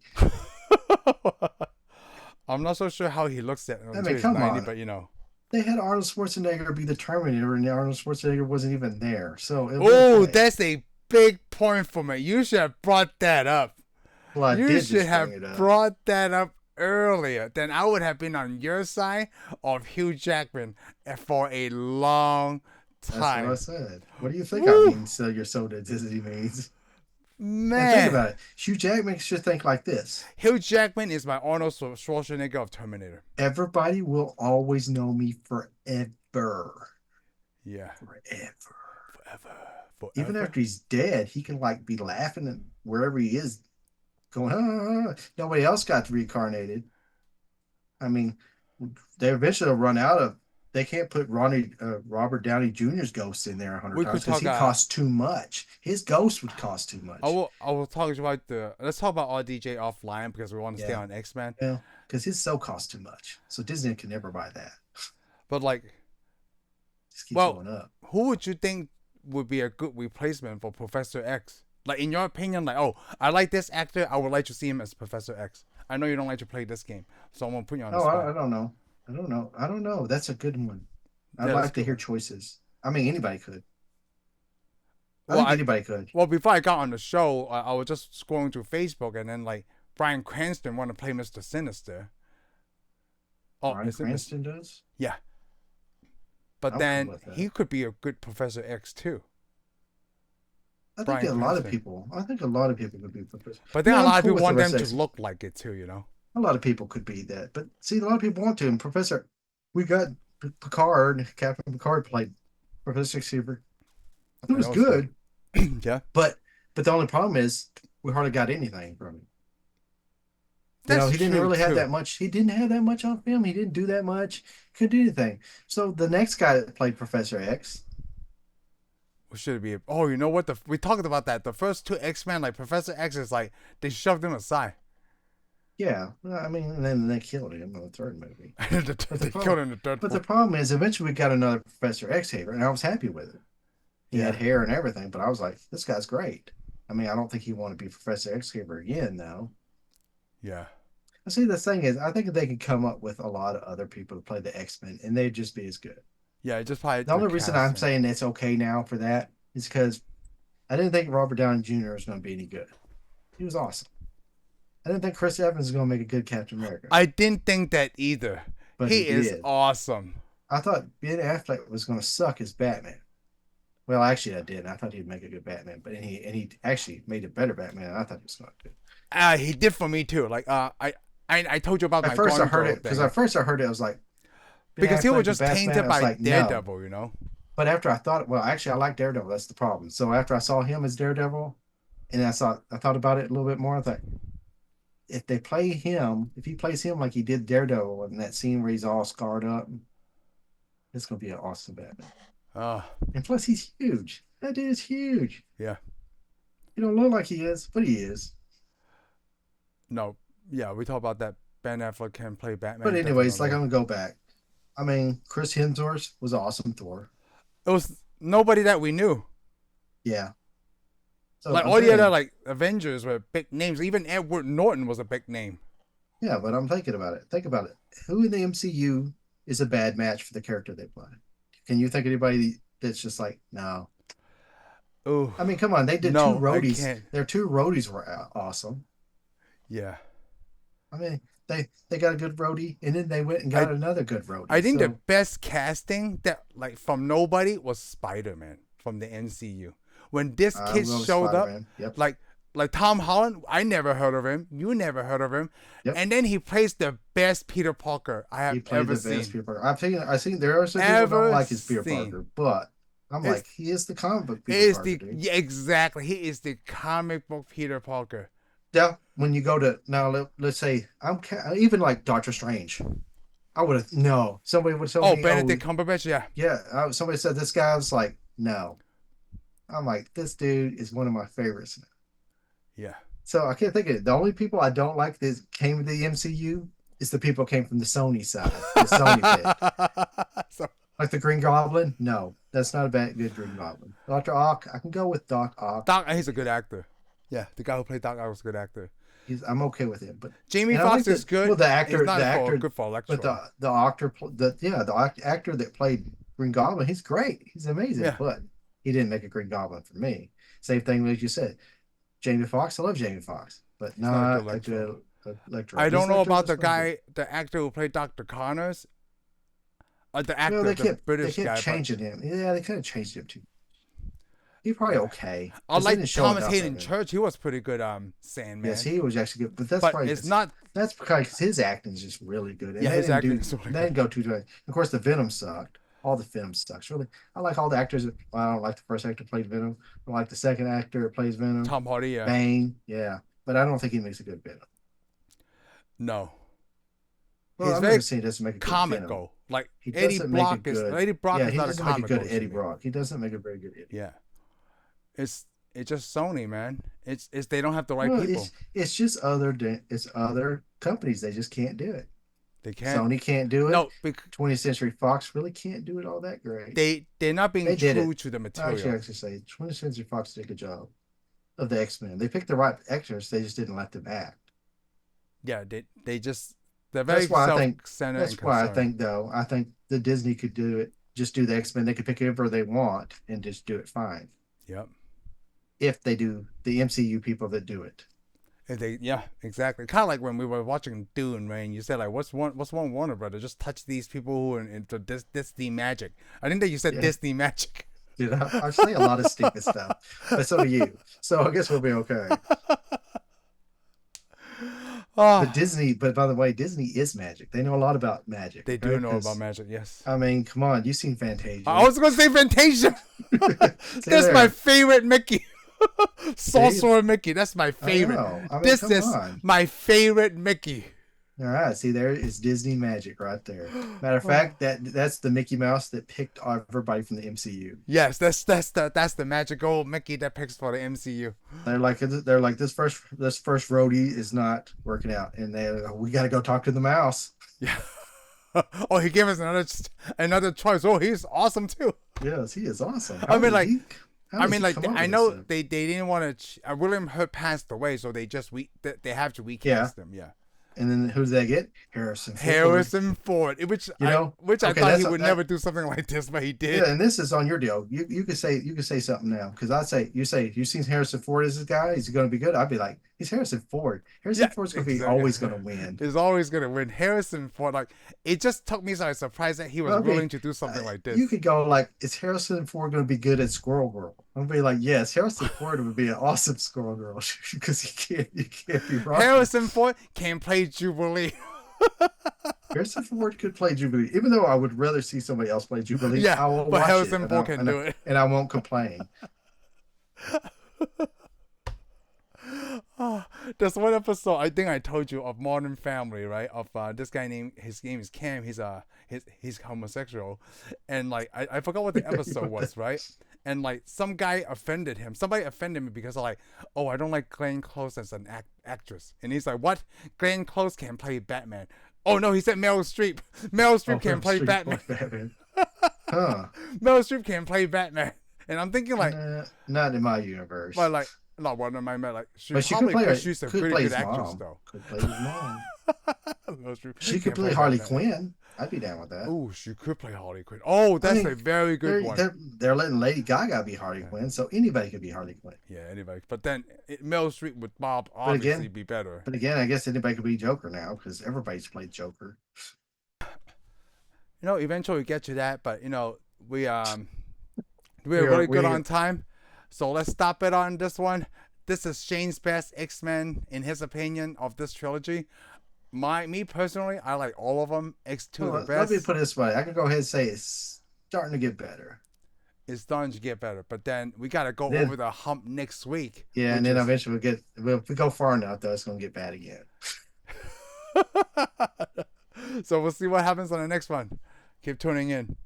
I'm not so sure how he looks at it until he's come 90, on. but you know. They had Arnold Schwarzenegger be the Terminator, and Arnold Schwarzenegger wasn't even there. So it was Oh, okay. that's a big point for me. You should have brought that up. Well, I You did should just have bring it up. brought that up earlier. Then I would have been on your side of Hugh Jackman for a long That's time. what I said. What do you think Woo. I mean? Sell your soul to Disney means. And think Man, about it. Hugh Jackman should think like this. Hugh Jackman is my Arnold Schwarzenegger of Terminator. Everybody will always know me forever. Yeah, Forever. forever. Even after he's dead, he can like be laughing at wherever he is, going, ah. Nobody else got reincarnated. I mean, they eventually will run out of. They can't put Robert Downey Jr.'s ghost in there 100 We times could because he talk, costs too much. His ghost would cost too much. I will talk about let's talk about RDJ offline because we want to stay Yeah. on X-Men. Yeah, because his soul costs too much. So Disney can never buy that. But like, Just keeps well, going up. who would you think would be a good replacement for Professor X? Like in your opinion, like, oh, I like this actor, I would like to see him as Professor X. I know you don't like to play this game, so I'm gonna put you on the Oh, spot. I don't know. I don't know. That's a good one. I'd Yeah, like that's to good. hear choices. I mean, anybody could. I Well, think anybody could. before I got on the show, I was just scrolling through Facebook, and then like Bryan Cranston wanted to play Mr. Sinister. Oh, Bryan is it Miss? Cranston does. Yeah, but I'm cool then with that. he could be a good Professor X too. I think Bryan a lot of Cranston. people. I think a lot of people could be professor. But then Yeah, a I'm lot of cool people with the want them rest of to X. look like it too, you know? A lot of people could be that, but see, a lot of people want to. And Professor, we got Picard. Captain Picard played Professor Xavier. It Okay, was that was good. good, Yeah. but the only problem is we hardly got anything from him. You know, That's he didn't true really have too. that much. He didn't have that much on film. He didn't do that much. Couldn't do anything. So the next guy that played Professor X, Or should it be? Oh, you know what? We talked about that. The first two X-Men, like Professor X, is like they shoved him aside. yeah, well, I mean, and then they killed him in the third movie. But the They killed problem, him in the third but the one. problem is, eventually we got another Professor X here, and I was happy with it. He had Yeah. hair and everything, but I was like, this guy's great. I mean, I don't think he want to be Professor X here again, though. Yeah. I see. The thing is, I think they could come up with a lot of other people to play the X-Men, and they'd just be as good. Yeah. Just probably The the only reason I'm casting. saying it's okay now for that is because I didn't think Robert Downey Jr. was going to be any good. He was awesome. I didn't think Chris Evans was going to make a good Captain America, I didn't think that either. but he He is did. awesome. I thought Ben Affleck was going to suck as Batman. Well, actually, I did. I thought he'd make a good Batman, but he actually made a better Batman than I thought he was going to do. He did for me too. Like I told you about At my first, I Gone heard Girl it because thing at first I heard it. I was like, Ben because he was Affleck, the just best man. tainted I was by like, no. Daredevil, you know. But after I thought, well, actually, I like Daredevil. That's the problem. So after I saw him as Daredevil, and I thought about it a little bit more. I thought, if they play him, if he plays him like he did Daredevil in that scene where he's all scarred up, it's gonna be an awesome Batman. Uh, And plus, he's huge. That dude is huge. yeah. He don't look like he is, but he is. No. Yeah, we talked about that. Ben Affleck can play But Batman anyways, like definitely. I'm gonna go back. I mean, Chris Hemsworth was awesome Thor. It was nobody that we knew. Yeah. So Like I'm all the other saying, like Avengers were big names. Even Edward Norton was a big name. yeah, but I'm thinking about it. Think about it. Who in the MCU is a bad match for the character they play? Can you think of anybody that's just like, no? Oh I mean, come on, they did two no, I roadies. can't. Their two roadies were awesome. Yeah, I mean, they got a good roadie, and then they went and I got another good I roadie. think the So best casting that like from nobody was Spider Man from the MCU. When this I'm kid going with showed Spider up, Man. Yep, like Tom Holland, I never heard of him. You never heard of him, yep. and then he plays the best Peter Parker I have He played ever the best seen. Peter Parker. I've seen there are some people don't Ever like his Peter seen. Parker, but I'm It's like, he is the comic book He Peter is Parker, the dude. yeah, exactly. He is the comic book Peter Parker. Now, when you go to now, let's say even like Doctor Strange. I would have no. Somebody would tell Oh, me, oh Benedict Cumberbatch, yeah, yeah. Somebody said this guy was like no. I'm like this dude is one of my favorites. yeah. So I can't think of it. The only people I don't like that came to the MCU is the people who came from the Sony side, the Sony pick. So, Like the Green Goblin. No, that's not a bad good Green Goblin. Doctor Ock, I can go with Doc Ock. He's a good actor. Yeah, the guy who played Doc Ock was a good actor. I'm okay with him, but Jamie and I Foxx think is that good. well He's not the for actor, good for but Electro. the actor actor that played Green Goblin, he's great. He's amazing, Yeah, but he didn't make a Green Goblin for me. Same thing as you said. Jamie Foxx, I love Jamie Foxx, but he's not a good not a Electro. good Electro. I His don't know Electro about was the no good. guy, the actor who played Dr. Connors, the No, actor, the they British kept guy, but changing him. Yeah, they kind of changed him too. He's probably yeah. okay I because they didn't like show Thomas enough of Hayden him. Church. He was pretty good, Yes, Sandman. he was actually good, but But it's not. that's because his acting is just really good, and Yeah, his acting is really they good. didn't go too much. Of course, the Venom sucked. All the Venom sucks. Really, I like all the actors. Well, I don't like the first actor who played Venom. I like the second actor who plays Venom. Tom Hardy, yeah. Bane, yeah, but I don't think he makes a good Venom. No, Well, he's I've very never seen he doesn't make a good Venom. comical. Like He doesn't make a good. Eddie Brock Yeah, is he not a doesn't make a comical good to Eddie me. Brock. He doesn't make a very good Eddie. Yeah, it's just Sony, man. It's they don't have the right Well, people. it's just it's other companies. They just can't do it. They can't. Sony can't do it. No, 20th Century Fox really can't do it all that great. they're not being They did true it. to the Actually, I material. actually say 20th Century Fox did a good job of the X-Men. They picked the right actors. They just didn't let them act. Yeah, they're very That's why I think. self-centered and That's why I concerned. think though. I think the Disney could do it. just do the X-Men. They could pick whoever they want and just do it fine. Yep. If they do the MCU people that do it. Yeah, exactly. Kind of like when we were watching Dune, right? And you said like, what's one Warner Brother? Just touch these people who are into Disney magic. I think that you said Yeah. Disney magic. Dude, I say a lot of stupid stuff, but so do you. So I guess we'll be okay. But Oh, Disney, but by the way, Disney is magic. They know a lot about magic. they Okay? do know about 'Cause, magic. Yes. I mean, come on, you've seen I Fantasia. was gonna say Fantasia. See That's my there. favorite Mickey. See? Sorcerer Mickey. That's my I favorite. know. I mean, This come is on. my favorite Mickey. All right, see there is Disney magic right there. Matter of fact, that's the Mickey Mouse that picked everybody from the MCU. Yes, that's the magical Mickey that picks for the MCU. They're like this first roadie is not working out, and we got to go talk to the mouse. Yeah. Oh, he gave us another choice. Oh, he's awesome too. Yes, he is awesome. I mean, like, how I does mean, he like, come up I with know this stuff? they didn't want to. William Hurt passed away, so they have to recast him. Yeah. And then who did they get? Harrison Ford. Harrison Ford, which You know, I okay, thought he would never do something like this, but he did. Yeah, and this is on your deal. You could say something now because I'd say you've seen Harrison Ford as this guy. Is he going to be good? I'd be like, he's Harrison Ford. Harrison Yeah, Ford's going to be exactly. always going to win. Is always gonna win. Harrison Ford, like, it just took me by surprise that he was Okay, willing to do something like this. You could go like, is Harrison Ford going to be good at Squirrel Girl? I'll be like, yes, Harrison Ford would be an awesome Squirrel Girl because you can't be wrong. Harrison Ford can play Jubilee. Harrison Ford could play Jubilee, even though I would rather see somebody else play Jubilee. Yeah, I will but watch Harrison it, Ford can do it. and I won't complain. There's one episode I think I told you of Modern Family, right? Of this guy named his name is Cam. He's homosexual, and like I forgot what the episode was, right? And like some guy offended him. Somebody offended me because of like, oh, I don't like Glenn Close as an actress, and he's like, what? Glenn Close can play Batman. Oh no, he said Meryl Streep. Meryl Streep can play Batman. Huh? Meryl Streep can play Batman, and I'm thinking like, Not in my universe. but like. Not one of my men, like But she could probably play. she's a Could pretty play good his actress mom. though. Could play his mom. Meryl Streep She can could play Harley Batman. Quinn. I'd be down with that. Oh, she could play Harley Quinn. Oh, that's mean, a very good one. They're letting Lady Gaga be Harley Quinn, so anybody could be Harley Quinn. Yeah, anybody. But then Meryl Streep with Bob again- obviously be better. But again, I guess anybody could be Joker now because everybody's played Joker. You know, eventually we get to that, but you know, we're We're- really good we- on time. So let's stop it on this one. This is Shane's best X-Men in his opinion of this trilogy. Me personally, I like all of them. X2 Well, the let best. me put it this way: I can go ahead and say it's starting to get better. It's starting to get better, but then we gotta go Then- over the hump next week. Yeah, which and then is- eventually if we go far enough, though, it's going to get bad again. So we'll see what happens on the next one. Keep tuning in.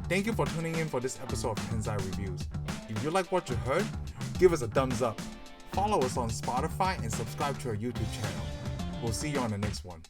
Thank you for tuning in for this episode of Tensai Reviews. If you like what you heard, give us a thumbs up. Follow us on Spotify and subscribe to our YouTube channel. We'll see you on the next one.